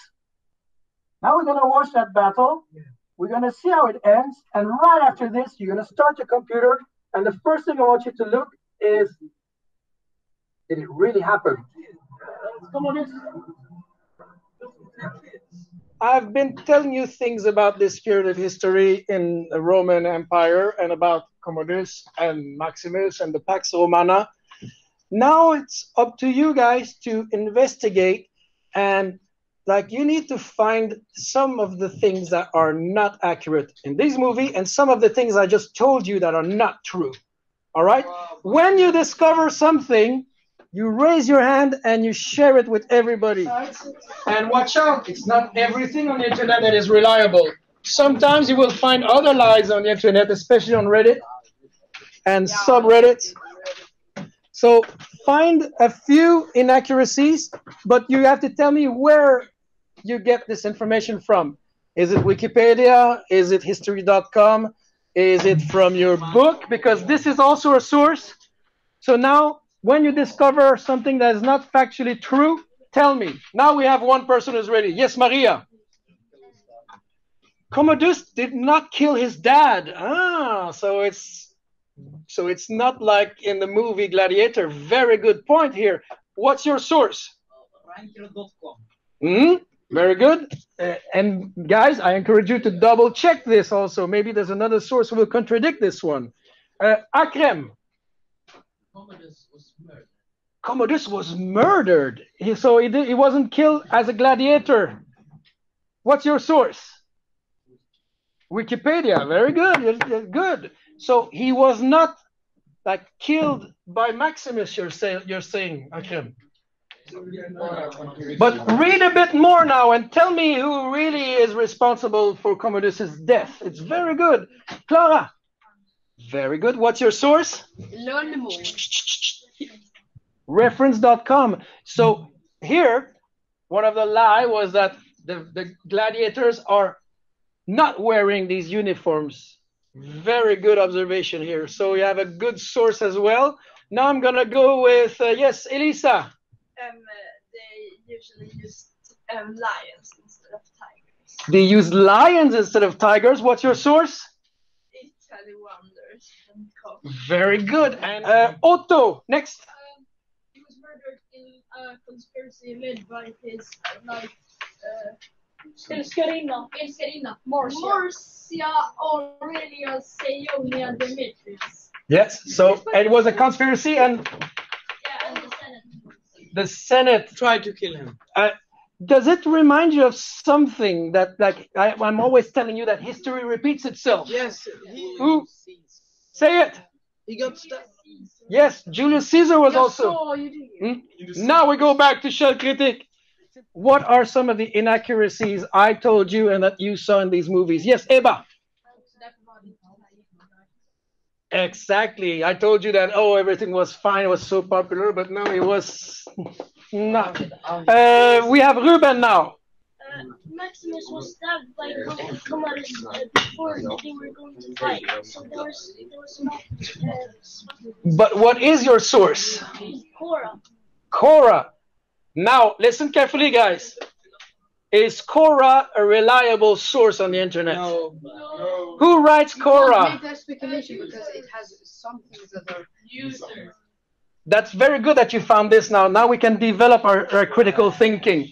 Now we're going to watch that battle. We're going to see how it ends. And right after this, you're going to start your computer. And the first thing I want you to look is, did it really happen? Commodus. I've been telling you things about this period of history in the Roman Empire and about Commodus and Maximus and the Pax Romana. Now it's up to you guys to investigate, and you need to find some of the things that are not accurate in this movie and some of the things I just told you that are not true. All right? When you discover something, you raise your hand and you share it with everybody. And watch out, it's not everything on the internet that is reliable. Sometimes you will find other lies on the internet, especially on Reddit and subreddits. So find a few inaccuracies, but you have to tell me where you get this information from. Is it Wikipedia? Is it history.com? Is it from your book? Because this is also a source. So now, when you discover something that is not factually true, tell me. Now we have one person who's ready. Yes, Maria. Commodus did not kill his dad. So it's not like in the movie Gladiator. Very good point here. What's your source? Very good. And guys, I encourage you to double check this also. Maybe there's another source who will contradict this one. Akrem. Commodus was murdered. So he wasn't killed as a gladiator. What's your source? Wikipedia. Very good. You're good. So he was not killed by Maximus, you're saying, Akrem. But read a bit more now and tell me who really is responsible for Commodus's death. It's very good. Clara. Very good. What's your source? Reference.com. So here, one of the lies was that the gladiators are not wearing these uniforms. Very good observation here. So you have a good source as well. Now I'm going to go with, yes, Elisa. They usually use lions instead of tigers. They use lions instead of tigers. What's your source? Italy Wonders. Very good. And Otto, next. He was murdered in a conspiracy led by his Älskarinna. Marcia Aurelius Seionia Demetrius. Yes, so it was a conspiracy and the Senate tried to kill him. Does it remind you of something that, I'm always telling you that history repeats itself? Yes. Who? Say it. He got stuck. Yes, Julius Caesar was also. So you do. Now we go back to Shell Critic. What are some of the inaccuracies I told you and that you saw in these movies? Yes, Eba. Exactly. I told you that, everything was fine. It was so popular, but no, it was not. We have Ruben now. Maximus was stabbed by Commodus before they were going to fight. So there was not. But what is your source? Cora. Now, listen carefully, guys. Is Quora a reliable source on the internet? No. Who writes Quora? You can't make that speculation because it has some things that are users. That's very good that you found this now. Now we can develop our critical thinking.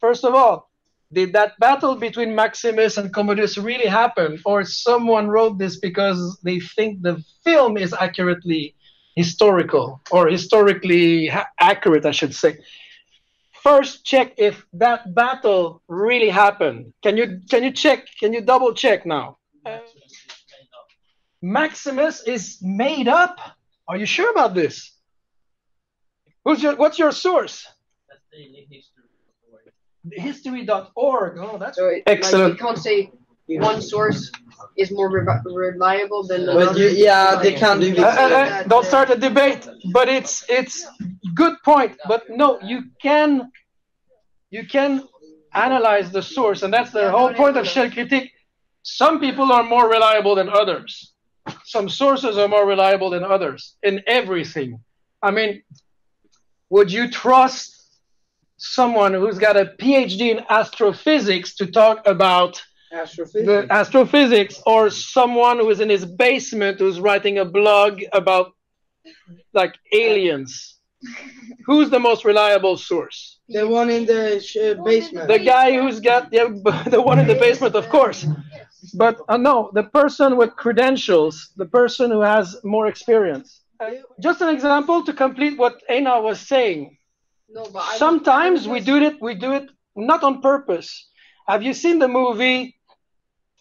First of all, did that battle between Maximus and Commodus really happen? Or someone wrote this because they think the film is accurately historical or historically accurate, I should say. First, check if that battle really happened. Can you check? Can you double check now? Maximus is made up. Are you sure about this? What's your source? History.org. Oh, that's so excellent. You can't say one source is more reliable than another. They can't do this. Don't start a debate. But it's good point. But no, you can analyze the source, and that's the whole point of Shell Critique. Some people are more reliable than others. some sources are more reliable than others in everything. I mean, would you trust someone who's got a PhD in astrophysics to talk about the astrophysics, or someone who is in his basement who's writing a blog about like aliens? Who's the most reliable source? The one in the basement. The guy who's got the one in the basement, of course. But no, the person with credentials, the person who has more experience. Just an example to complete what Einar was saying. No, but Sometimes we do it not on purpose. Have you seen the movie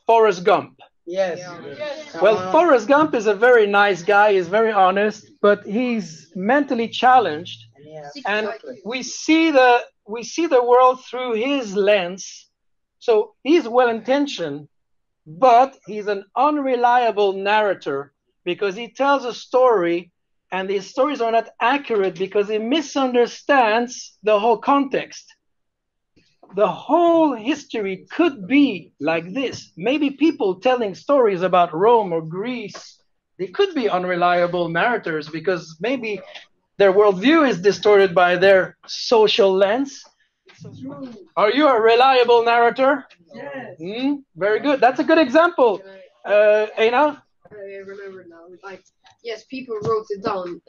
Forrest Gump? Yes. Well, Forrest Gump is a very nice guy. He's very honest, but he's mentally challenged, and we see the world through his lens. So he's well-intentioned, but he's an unreliable narrator because he tells a story, and these stories are not accurate because he misunderstands the whole context. The whole history could be like this. Maybe people telling stories about Rome or Greece, they could be unreliable narrators because maybe their worldview is distorted by their social lens. Are you a reliable narrator? Yes. Very good. That's a good example. Einar? I remember now. Like, yes, people wrote it down,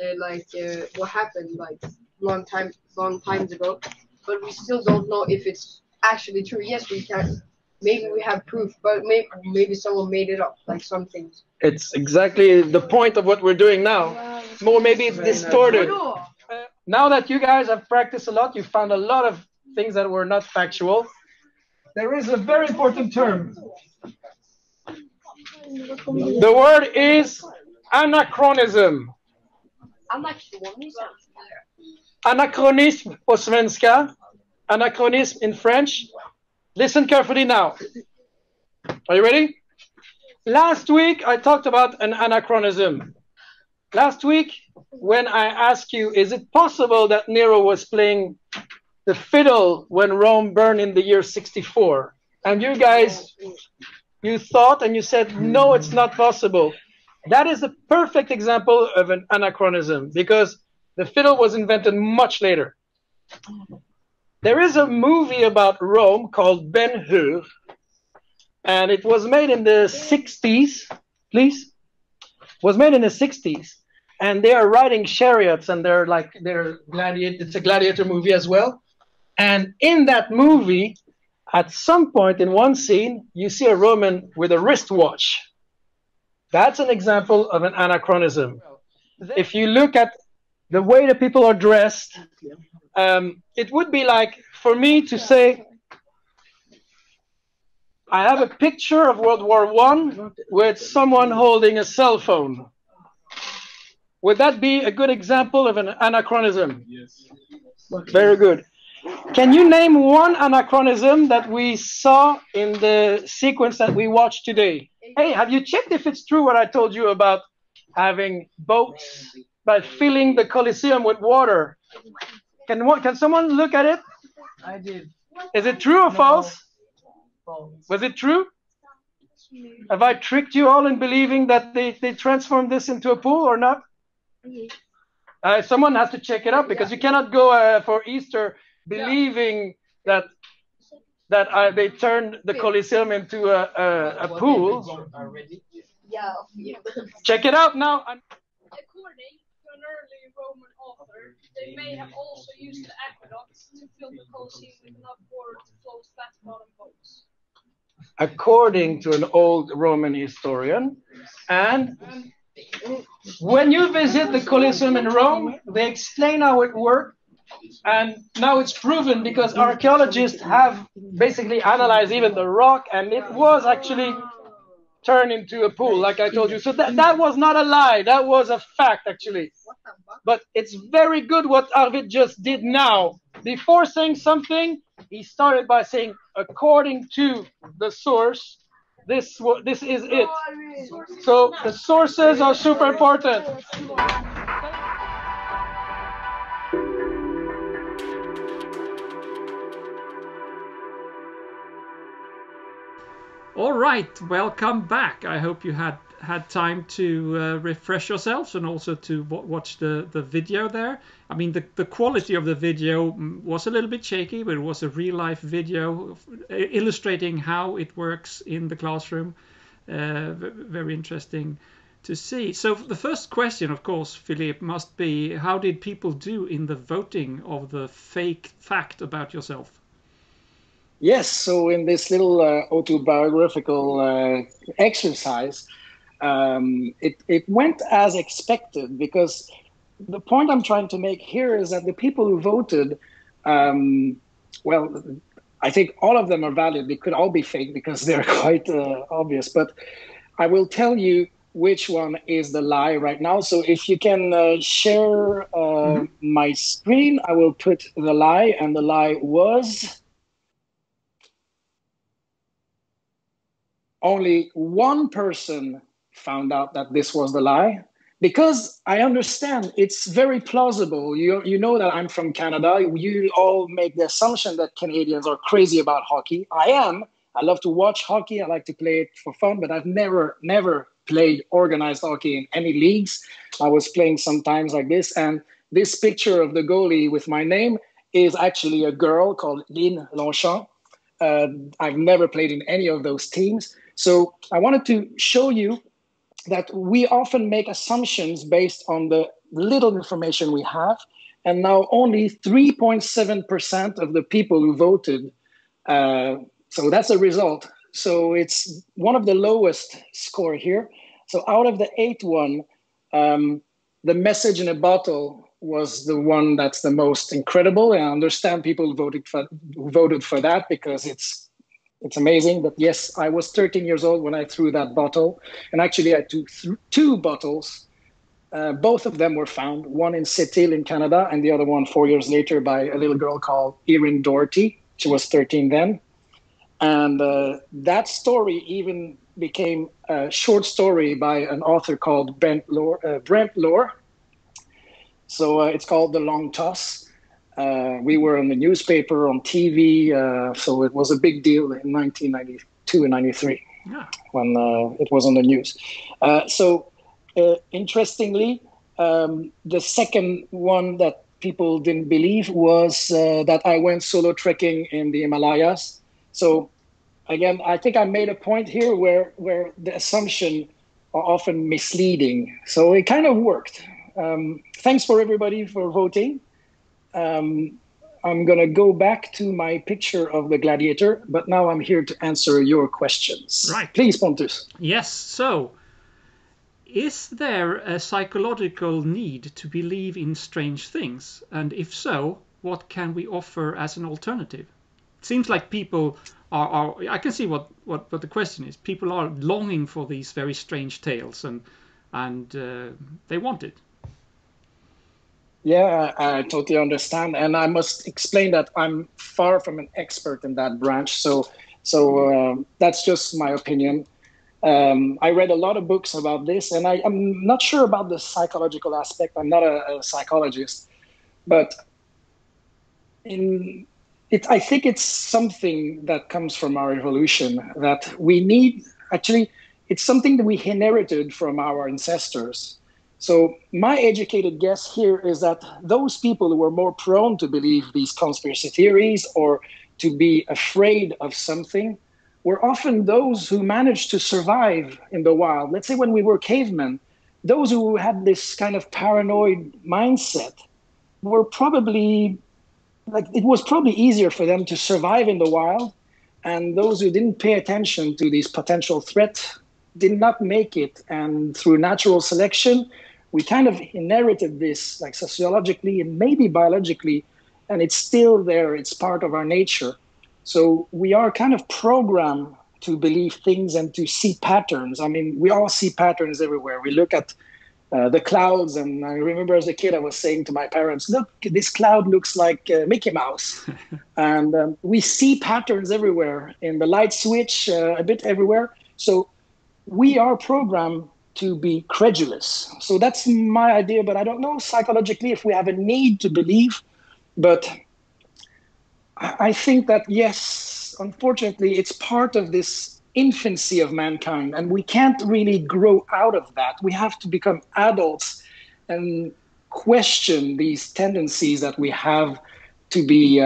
what happened like long times ago, but we still don't know if it's actually true. Yes, we can. Maybe we have proof, but maybe someone made it up, like some things. It's exactly the point of what we're doing now. More maybe it's distorted. Now that you guys have practiced a lot, you found a lot of things that were not factual. There is a very important term. The word is anachronism. Anachronisme på svenska. Anachronism in French. Listen carefully now. Are you ready? Last week, I talked about an anachronism. Last week, when I asked you, is it possible that Nero was playing the fiddle when Rome burned in the year 64? And you guys, you thought and you said, no, it's not possible. That is a perfect example of an anachronism because the fiddle was invented much later. There is a movie about Rome called Ben-Hur, and it was made in the 60s, please. Was made in the 60s, and they are riding chariots, and they're gladiator. It's a gladiator movie as well. And in that movie, at some point in one scene, you see a Roman with a wristwatch. That's an example of an anachronism. If you look at the way the people are dressed, it would be like for me to say, I have a picture of World War I with someone holding a cell phone. Would that be a good example of an anachronism? Yes. Very good. Can you name one anachronism that we saw in the sequence that we watched today? Hey, have you checked if it's true what I told you about having boats by filling the Colosseum with water? Can someone look at it? I did. Is it true or false? False. Was it true? Have I tricked you all in believing that they transformed this into a pool or not? Someone has to check it up because you cannot go for Easter believing that they turned the Colosseum into a pool. Yeah. Check it out now. According to an early Roman author, they may have also used the aqueducts to fill the Colosseum with enough water to float flat-bottom boats. According to an old Roman historian, and when you visit the Colosseum in Rome, they explain how it worked, and now it's proven because archaeologists have basically analyzed even the rock, and it was actually turned into a pool, like I told you. So that was not a lie, that was a fact actually. But it's very good what Arvid just did now. Before saying something, he started by saying, according to the source, this is it. So the sources are super important. All right, welcome back. I hope you had had time to refresh yourselves and also to watch the video there. I mean, the quality of the video was a little bit shaky, but it was a real-life video illustrating how it works in the classroom. Very interesting to see. So the first question, of course, Philippe, must be, how did people do in the voting of the fake fact about yourself? Yes, so in this little autobiographical exercise, it went as expected, because the point I'm trying to make here is that the people who voted, well, I think all of them are valid. They could all be fake because they're quite obvious. But I will tell you which one is the lie right now. So if you can share my screen, I will put the lie, and the lie was only one person found out that this was the lie. Because I understand it's very plausible. You know that I'm from Canada. You all make the assumption that Canadians are crazy about hockey. I am. I love to watch hockey. I like to play it for fun, but I've never played organized hockey in any leagues. I was playing sometimes like this. And this picture of the goalie with my name is actually a girl called Philippe Longchamps. I've never played in any of those teams. So I wanted to show you that we often make assumptions based on the little information we have. And now only 3.7% of the people who voted. So that's the result. So it's one of the lowest score here. So out of the 8-1, the message in a bottle was the one that's the most incredible. And I understand people who voted for that, because it's amazing. But yes, I was 13 years old when I threw that bottle. And actually, I took 2 bottles. Both of them were found, one in Sept-Îles in Canada, and the other one 4 years later by a little girl called Erin Doherty. She was 13 then. And that story even became a short story by an author called Brent Lohr. So it's called The Long Toss. We were in the newspaper, on TV, so it was a big deal in 1992 and 93 when it was on the news. Interestingly, the second one that people didn't believe was that I went solo trekking in the Himalayas. So again, I think I made a point here where the assumption are often misleading. So it kind of worked. Thanks for everybody for voting. I'm going to go back to my picture of the gladiator, but now I'm here to answer your questions. Right. Please, Pontus. Yes. So, is there a psychological need to believe in strange things? And if so, what can we offer as an alternative? It seems like people are I can see what the question is. People are longing for these very strange tales, and they want it. Yeah, I totally understand. And I must explain that I'm far from an expert in that branch. So that's just my opinion. I read a lot of books about this, and I'm not sure about the psychological aspect. I'm not a psychologist. But I think it's something that comes from our evolution, that we need, actually, it's something that we inherited from our ancestors. So my educated guess here is that those people who were more prone to believe these conspiracy theories or to be afraid of something were often those who managed to survive in the wild. Let's say when we were cavemen, those who had this kind of paranoid mindset were probably, it was probably easier for them to survive in the wild. And those who didn't pay attention to these potential threats did not make it. And through natural selection, we kind of inherited this, like sociologically and maybe biologically, and it's still there. It's part of our nature. So we are kind of programmed to believe things and to see patterns. I mean, we all see patterns everywhere. We look at the clouds, and I remember as a kid, I was saying to my parents, look, this cloud looks like Mickey Mouse. And we see patterns everywhere, in the light switch, a bit everywhere. So we are programmed to be credulous. So that's my idea, but I don't know psychologically if we have a need to believe. But I think that, yes, unfortunately, it's part of this infancy of mankind, and we can't really grow out of that. We have to become adults and question these tendencies that we have to be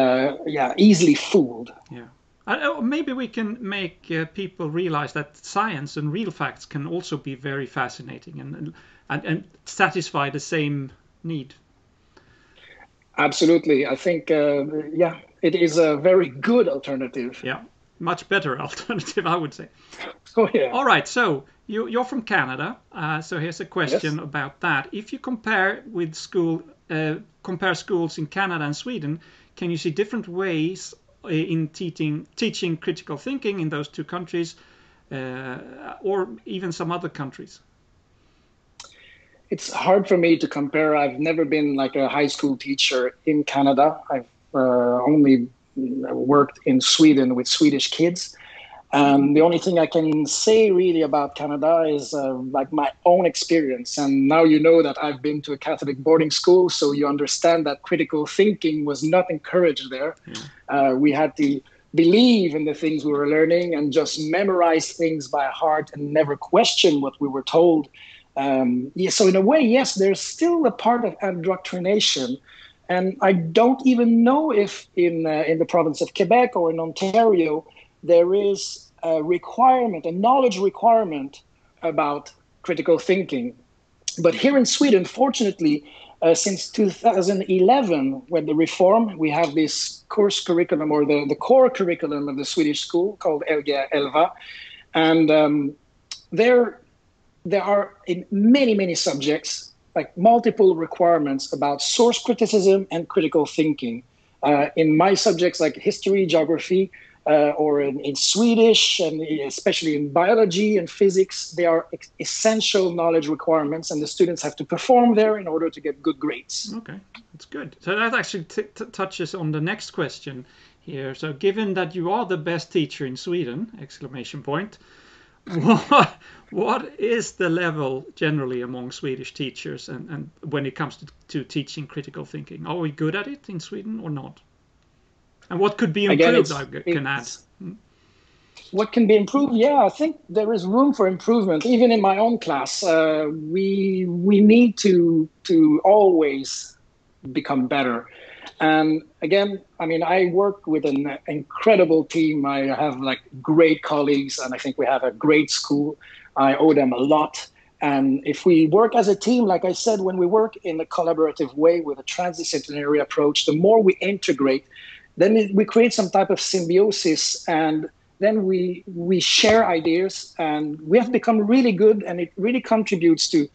easily fooled. Yeah. Maybe we can make people realize that science and real facts can also be very fascinating and satisfy the same need. Absolutely. I think, it is a very good alternative. Yeah, much better alternative, I would say. Oh, yeah. All right, so you're from Canada. So here's a question about that. If you compare schools in Canada and Sweden, can you see different ways in teaching critical thinking in those two countries, or even some other countries? It's hard for me to compare. I've never been like a high school teacher in Canada. I've only worked in Sweden with Swedish kids. The only thing I can say really about Canada is like my own experience. And now you know that I've been to a Catholic boarding school, so you understand that critical thinking was not encouraged there. We had to believe in the things we were learning and just memorize things by heart and never question what we were told. So in a way, yes, there's still a part of indoctrination. And I don't even know if in the province of Quebec or in Ontario, there is a requirement, a knowledge requirement about critical thinking. But here in Sweden, fortunately, since 2011, when the reform, we have this course curriculum or the core curriculum of the Swedish school called Lgr 11. And there are in many subjects, like multiple requirements about source criticism and critical thinking. In my subjects like history, geography, or in Swedish, and especially in biology and physics, they are essential knowledge requirements, and the students have to perform there in order to get good grades. Okay, that's good. So that actually touches on the next question here. So given that you are the best teacher in Sweden, exclamation point, what is the level generally among Swedish teachers and when it comes to teaching critical thinking? Are we good at it in Sweden or not? And what could be improved, I can add? What can be improved? Yeah, I think there is room for improvement. Even in my own class, we need to always become better. And again, I mean, I work with an incredible team. I have like great colleagues, and I think we have a great school. I owe them a lot. And if we work as a team, like I said, when we work in a collaborative way with a transdisciplinary approach, the more we integrate, then we create some type of symbiosis, and then we share ideas, and we have become really good, and it really contributes to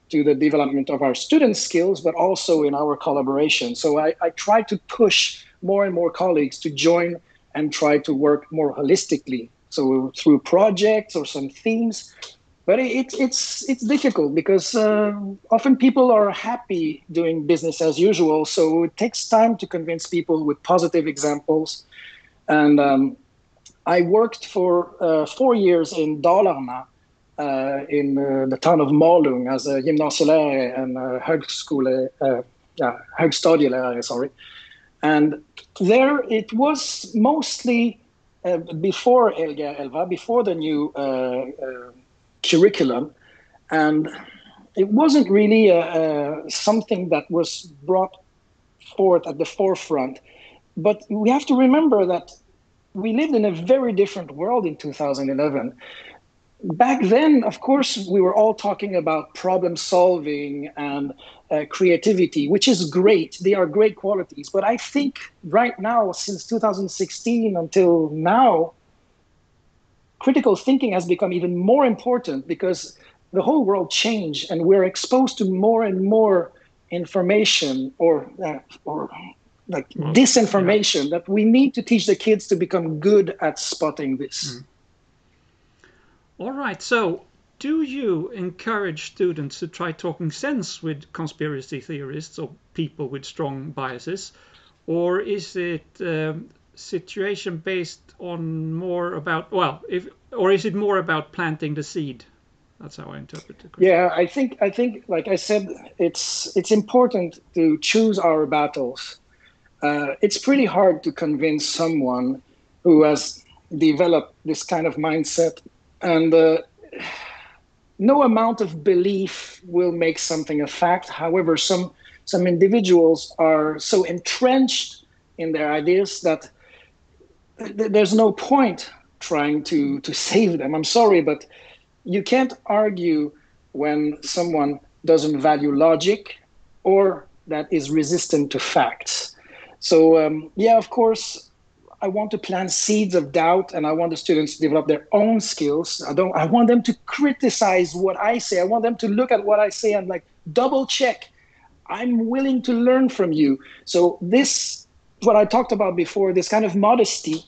the development of our student skills, but also in our collaboration. So I try to push more and more colleagues to join and try to work more holistically. So through projects or some themes. But it's difficult because often people are happy doing business as usual. So it takes time to convince people with positive examples. And I worked for 4 years in Dalarna, in the town of Malung, as a gymnasielärare and högstadielärare, sorry. And there it was mostly before Lgr 11, before the new curriculum, and it wasn't really something that was brought forth at the forefront. But we have to remember that we lived in a very different world in 2011. Back then, of course, we were all talking about problem solving and creativity, which is great. They are great qualities. But I think right now, since 2016 until now, critical thinking has become even more important because the whole world changed and we're exposed to more and more information or like disinformation that we need to teach the kids to become good at spotting this. All right. So do you encourage students to try talking sense with conspiracy theorists or people with strong biases? Or is it situation based on more about, or is it more about planting the seed? That's how I interpret it. Yeah, I think, like I said, it's important to choose our battles. It's pretty hard to convince someone who has develop this kind of mindset, and no amount of belief will make something a fact. However, some individuals are so entrenched in their ideas that there's no point trying to save them. I'm sorry, but you can't argue when someone doesn't value logic or that is resistant to facts. So yeah, of course, I want to plant seeds of doubt, and I want the students to develop their own skills. I want them to criticize what I say. I want them to look at what I say and like double check. I'm willing to learn from you. So this, what I talked about before, this kind of modesty,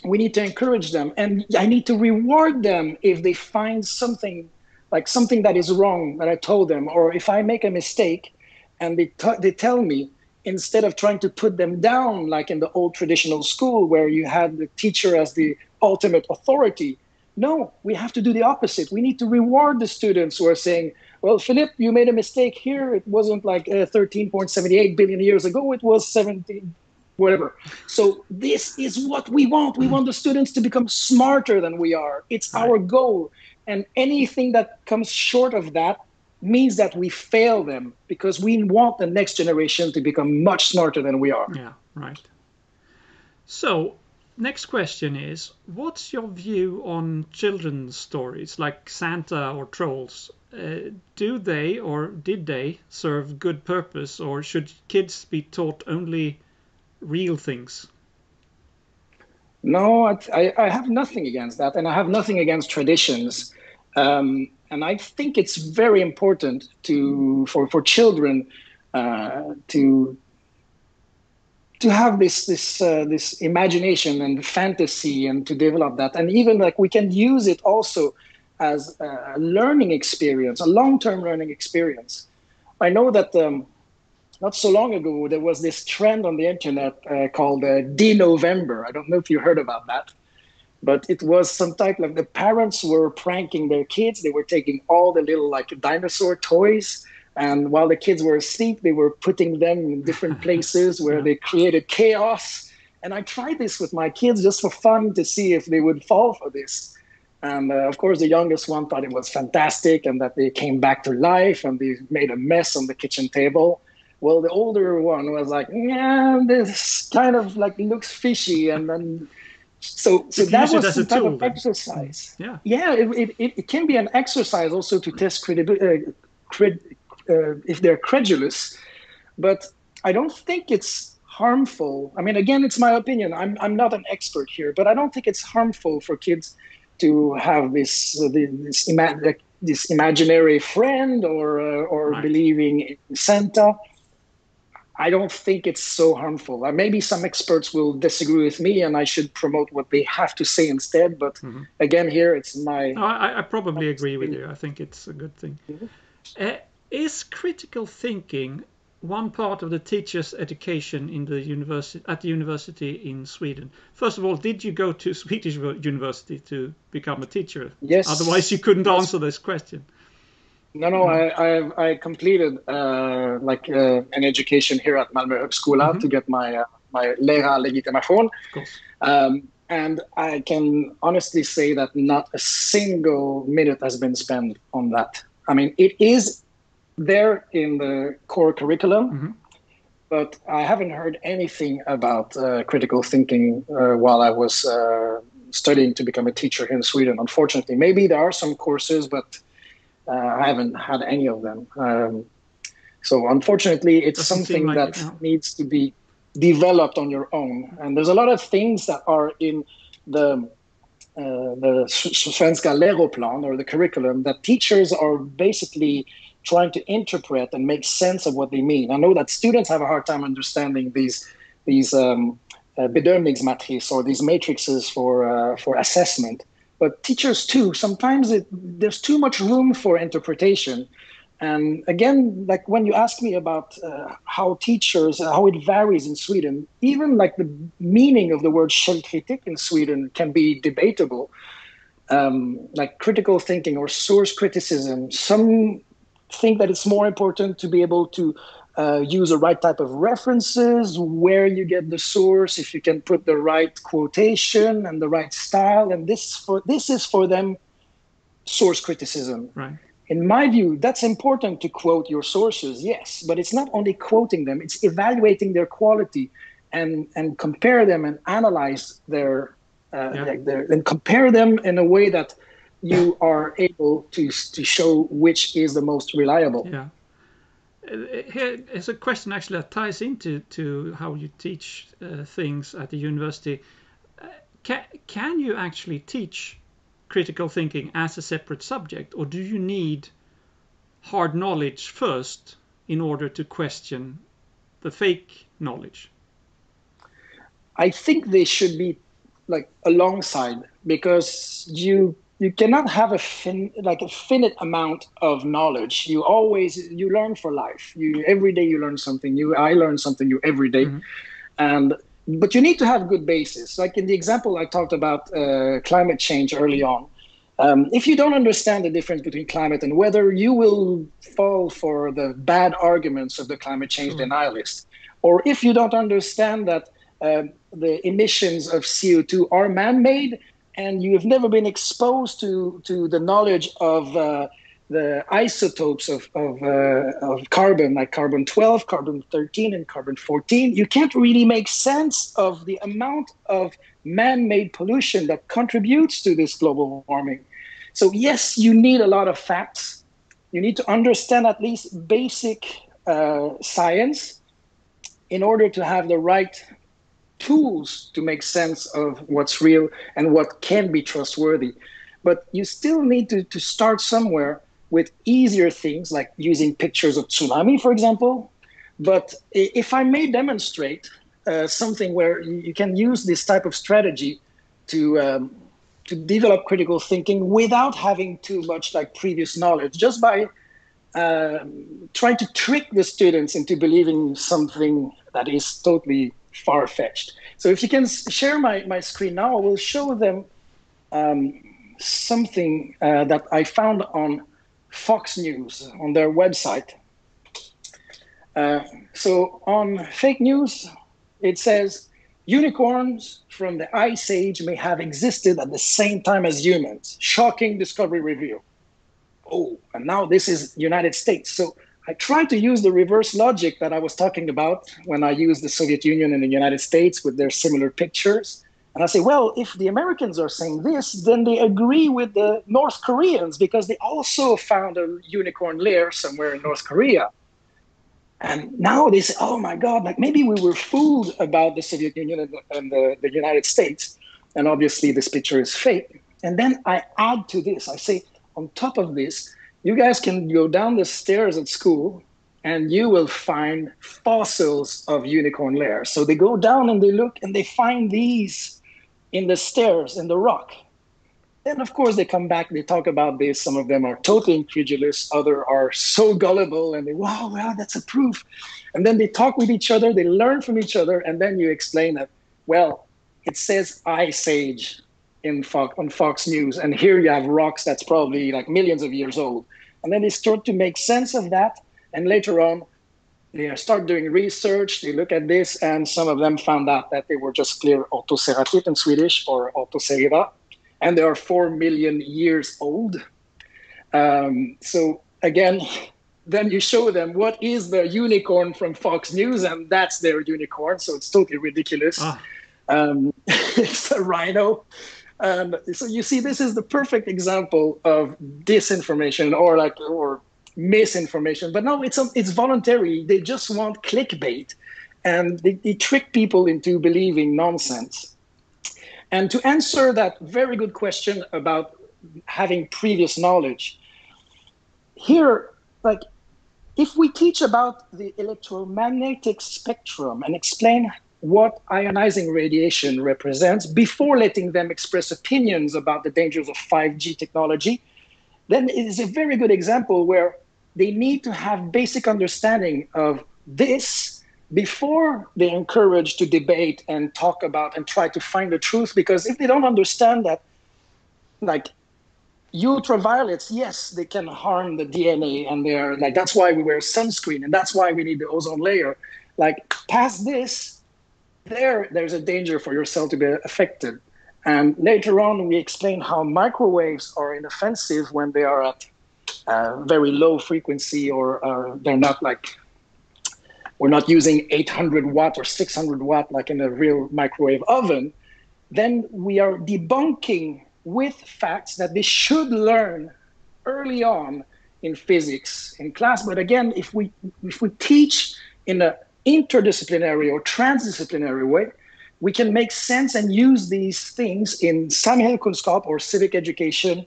we need to encourage them. And I need to reward them if they find something that is wrong that I told them, or if I make a mistake and they tell me, instead of trying to put them down like in the old traditional school where you had the teacher as the ultimate authority. No, we have to do the opposite. We need to reward the students who are saying, well, Philippe, you made a mistake here. It wasn't like 13.78 billion years ago. It was 17, whatever. So this is what we want. We want the students to become smarter than we are. It's our goal. And anything that comes short of that means that we fail them, because we want the next generation to become much smarter than we are. Yeah, right. So, next question is, what's your view on children's stories like Santa or Trolls? Do they or did they serve good purpose, or should kids be taught only real things? No, I have nothing against that, and I have nothing against traditions. And I think it's very important for children to have this imagination and fantasy, and to develop that. And even like we can use it also as a learning experience, a long-term learning experience. I know that not so long ago there was this trend on the internet called De-November. I don't know if you heard about that. But it was some type of, the parents were pranking their kids. They were taking all the little like dinosaur toys, and while the kids were asleep, they were putting them in different places where they created chaos. And I tried this with my kids just for fun to see if they would fall for this. And of course, the youngest one thought it was fantastic and that they came back to life and they made a mess on the kitchen table. Well, the older one was like, yeah, this kind of like looks fishy. And then So that was some type of exercise. Yeah, it can be an exercise also to test if they're credulous, but I don't think it's harmful. I mean, again, it's my opinion. I'm not an expert here, but I don't think it's harmful for kids to have this imaginary friend or believing in Santa. I don't think it's so harmful. Maybe some experts will disagree with me and I should promote what they have to say instead. But again, here it's my... No, I probably agree with you. I think it's a good thing. Is critical thinking one part of the teacher's education in the at the university in Sweden? First of all, did you go to Swedish university to become a teacher? Yes. Otherwise, you couldn't answer this question. No, I completed an education here at Malmö Högskola to get my lärarlegitimation. And I can honestly say that not a single minute has been spent on that. I mean, it is there in the core curriculum, but I haven't heard anything about critical thinking while I was studying to become a teacher here in Sweden, unfortunately. Maybe there are some courses, but I haven't had any of them. So unfortunately, it's something that needs to be developed on your own. And there's a lot of things that are in the Svenska läroplan, or the curriculum, that teachers are basically trying to interpret and make sense of what they mean. I know that students have a hard time understanding these bedömningsmatrices, or these matrices for assessment. But teachers too, sometimes there's too much room for interpretation. And again, like when you ask me about how it varies in Sweden, even like the meaning of the word källkritik in Sweden can be debatable. Like critical thinking or source criticism, some think that it's more important to be able to use the right type of references, where you get the source, if you can put the right quotation and the right style. And this is for them source criticism. Right. In my view, that's important to quote your sources, yes, but it's not only quoting them, it's evaluating their quality and compare them and analyze and compare them in a way that you are able to show which is the most reliable. Yeah. Here's a question actually that ties into how you teach things at the university. Can you actually teach critical thinking as a separate subject, or do you need hard knowledge first in order to question the fake knowledge? I think they should be like alongside, because you cannot have a finite amount of knowledge. You learn for life. Every day you learn something new. I learn something new every day. But you need to have good basis. Like in the example I talked about climate change early on. If you don't understand the difference between climate and weather, you will fall for the bad arguments of the climate change denialists. Or if you don't understand that the emissions of CO2 are man-made, and you have never been exposed to the knowledge of the isotopes of carbon, like carbon-12, carbon-13, and carbon-14, you can't really make sense of the amount of man-made pollution that contributes to this global warming. So yes, you need a lot of facts. You need to understand at least basic science in order to have the right tools to make sense of what's real and what can be trustworthy. But you still need to start somewhere with easier things, like using pictures of tsunami, for example. But if I may demonstrate something where you can use this type of strategy to develop critical thinking without having too much like previous knowledge, just by trying to trick the students into believing something that is totally far-fetched. So if you can share my screen now, I will show them something that I found on Fox News on their website. So on fake news, it says, unicorns from the Ice Age may have existed at the same time as humans. Shocking discovery revealed. Oh, and now this is United States. So I tried to use the reverse logic that I was talking about when I used the Soviet Union and the United States with their similar pictures. And I say, well, if the Americans are saying this, then they agree with the North Koreans, because they also found a unicorn lair somewhere in North Korea. And now they say, oh my God, like maybe we were fooled about the Soviet Union and the United States. And obviously this picture is fake. And then I add to this, I say, on top of this, you guys can go down the stairs at school and you will find fossils of unicorn lairs. So they go down and they look and they find these in the stairs, in the rock. Then, of course, they come back, they talk about this. Some of them are totally incredulous. Others are so gullible and they, wow, that's a proof. And then they talk with each other, they learn from each other. And then you explain that, well, it says Ice Age on Fox News. And here you have rocks that's probably like millions of years old. And then they start to make sense of that. And later on, they start doing research, they look at this, and some of them found out that they were just clear orthoceratit in Swedish, or orthocerida, and they are 4 million years old. So again, then you show them what is the unicorn from Fox News, and that's their unicorn, so it's totally ridiculous. It's a rhino. So you see, this is the perfect example of disinformation or misinformation. But no, it's voluntary. They just want clickbait, and they trick people into believing nonsense. And to answer that very good question about having previous knowledge, here, like, if we teach about the electromagnetic spectrum and explain what ionizing radiation represents before letting them express opinions about the dangers of 5G technology, then it is a very good example where they need to have basic understanding of this before they're encouraged to debate and talk about and try to find the truth. Because if they don't understand that, like, ultraviolets, yes, they can harm the DNA, and they're like, that's why we wear sunscreen, and that's why we need the ozone layer. Like, past this, there's a danger for your cell to be affected. And later on, we explain how microwaves are inoffensive when they are at very low frequency, or they're not like, we're not using 800 watt or 600 watt like in a real microwave oven. Then we are debunking with facts that they should learn early on in physics in class. But again, if we teach in an interdisciplinary or transdisciplinary way, we can make sense and use these things in samhällskunskap or civic education,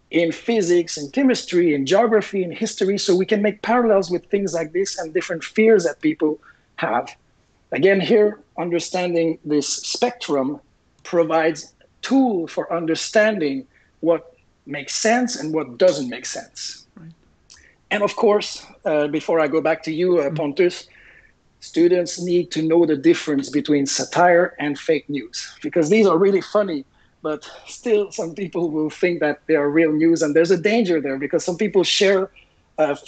in physics, in chemistry, in geography, in history, so we can make parallels with things like this and different fears that people have. Again, here, understanding this spectrum provides tool for understanding what makes sense and what doesn't make sense. Right. And of course, before I go back to you, Pontus, students need to know the difference between satire and fake news, because these are really funny, but still some people will think that they are real news, and there's a danger there because some people share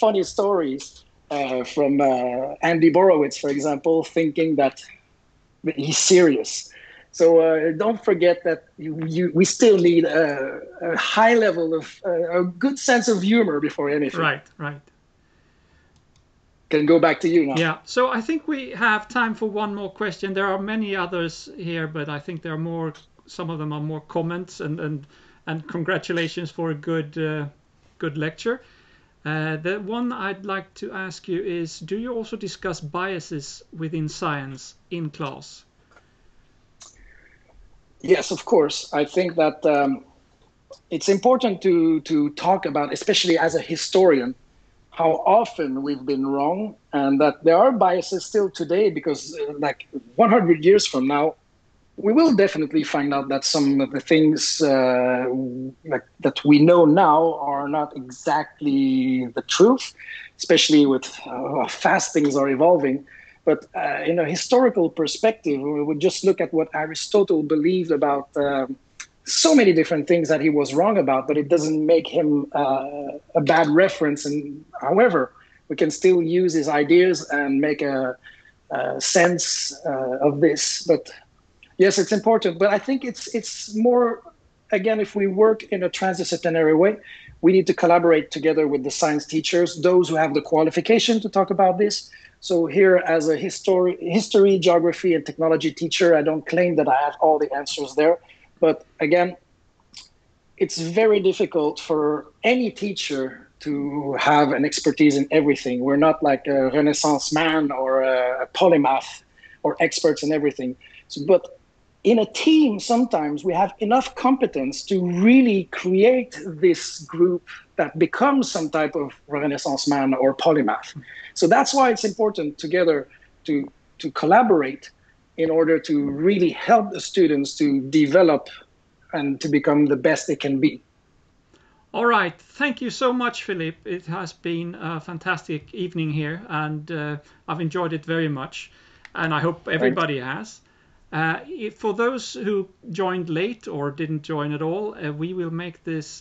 funny stories from Andy Borowitz, for example, thinking that he's serious. So don't forget that we still need a high level of a good sense of humor before anything. Right. Can go back to you now. Yeah, so I think we have time for one more question. There are many others here, but I think there are more. Some of them are more comments and congratulations for a good lecture. The one I'd like to ask you is: do you also discuss biases within science in class? Yes, of course. I think that it's important to talk about, especially as a historian, how often we've been wrong, and that there are biases still today, because like 100 years from now, we will definitely find out that some of the things that we know now are not exactly the truth, especially with how fast things are evolving. But in a historical perspective, we would just look at what Aristotle believed about so many different things that he was wrong about, but it doesn't make him a bad reference. And however, we can still use his ideas and make a sense of this. But yes, it's important. But I think it's more, again, if we work in a transdisciplinary way, we need to collaborate together with the science teachers, those who have the qualification to talk about this. So here, as a history, geography, and technology teacher, I don't claim that I have all the answers there. But again, it's very difficult for any teacher to have an expertise in everything. We're not like a Renaissance man or a polymath or experts in everything. But in a team, sometimes we have enough competence to really create this group that becomes some type of Renaissance man or polymath. So that's why it's important together to collaborate in order to really help the students to develop and to become the best they can be. All right. Thank you so much, Philippe. It has been a fantastic evening here, and I've enjoyed it very much, and I hope everybody has. For those who joined late or didn't join at all, we will make this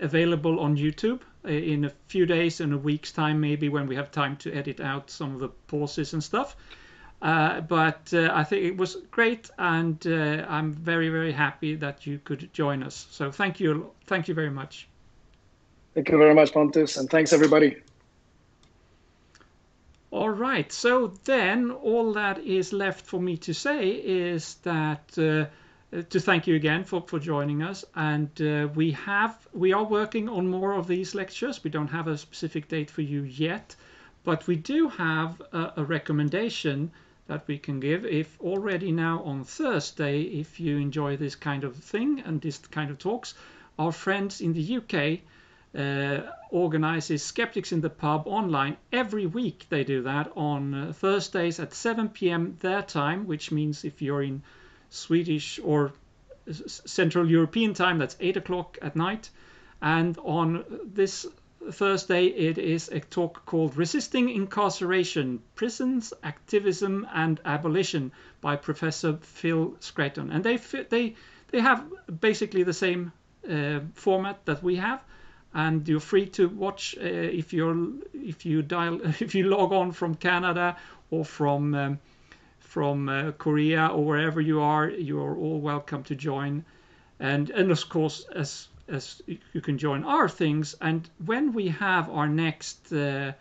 available on YouTube in a few days, in a week's time, maybe, when we have time to edit out some of the pauses and stuff. But I think it was great, and I'm very, very happy that you could join us. So thank you very much. Thank you very much, Pontus, and thanks everybody. All right, so then all that is left for me to say is that to thank you again for joining us, and we are working on more of these lectures. We don't have a specific date for you yet, but we do have a recommendation that we can give. If already now on Thursday, if you enjoy this kind of thing and this kind of talks, our friends in the UK organizes Skeptics in the Pub online. Every week they do that on Thursdays at 7 p.m. their time, which means if you're in Swedish or Central European time, that's 8 o'clock at night. And on this Thursday, it is a talk called Resisting Incarceration, Prisons, Activism and Abolition by Professor Phil Scraton. And they have basically the same format that we have, and you're free to watch if you log on from Canada or from Korea or wherever you are. You're all welcome to join, and of course as you can join our things. And when we have our next date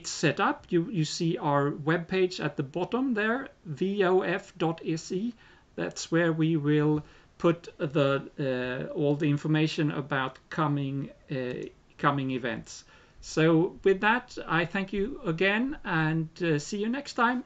set up, you see our webpage at the bottom there, vof.se. That's where we will put all the information about coming events. So with that, I thank you again, and see you next time.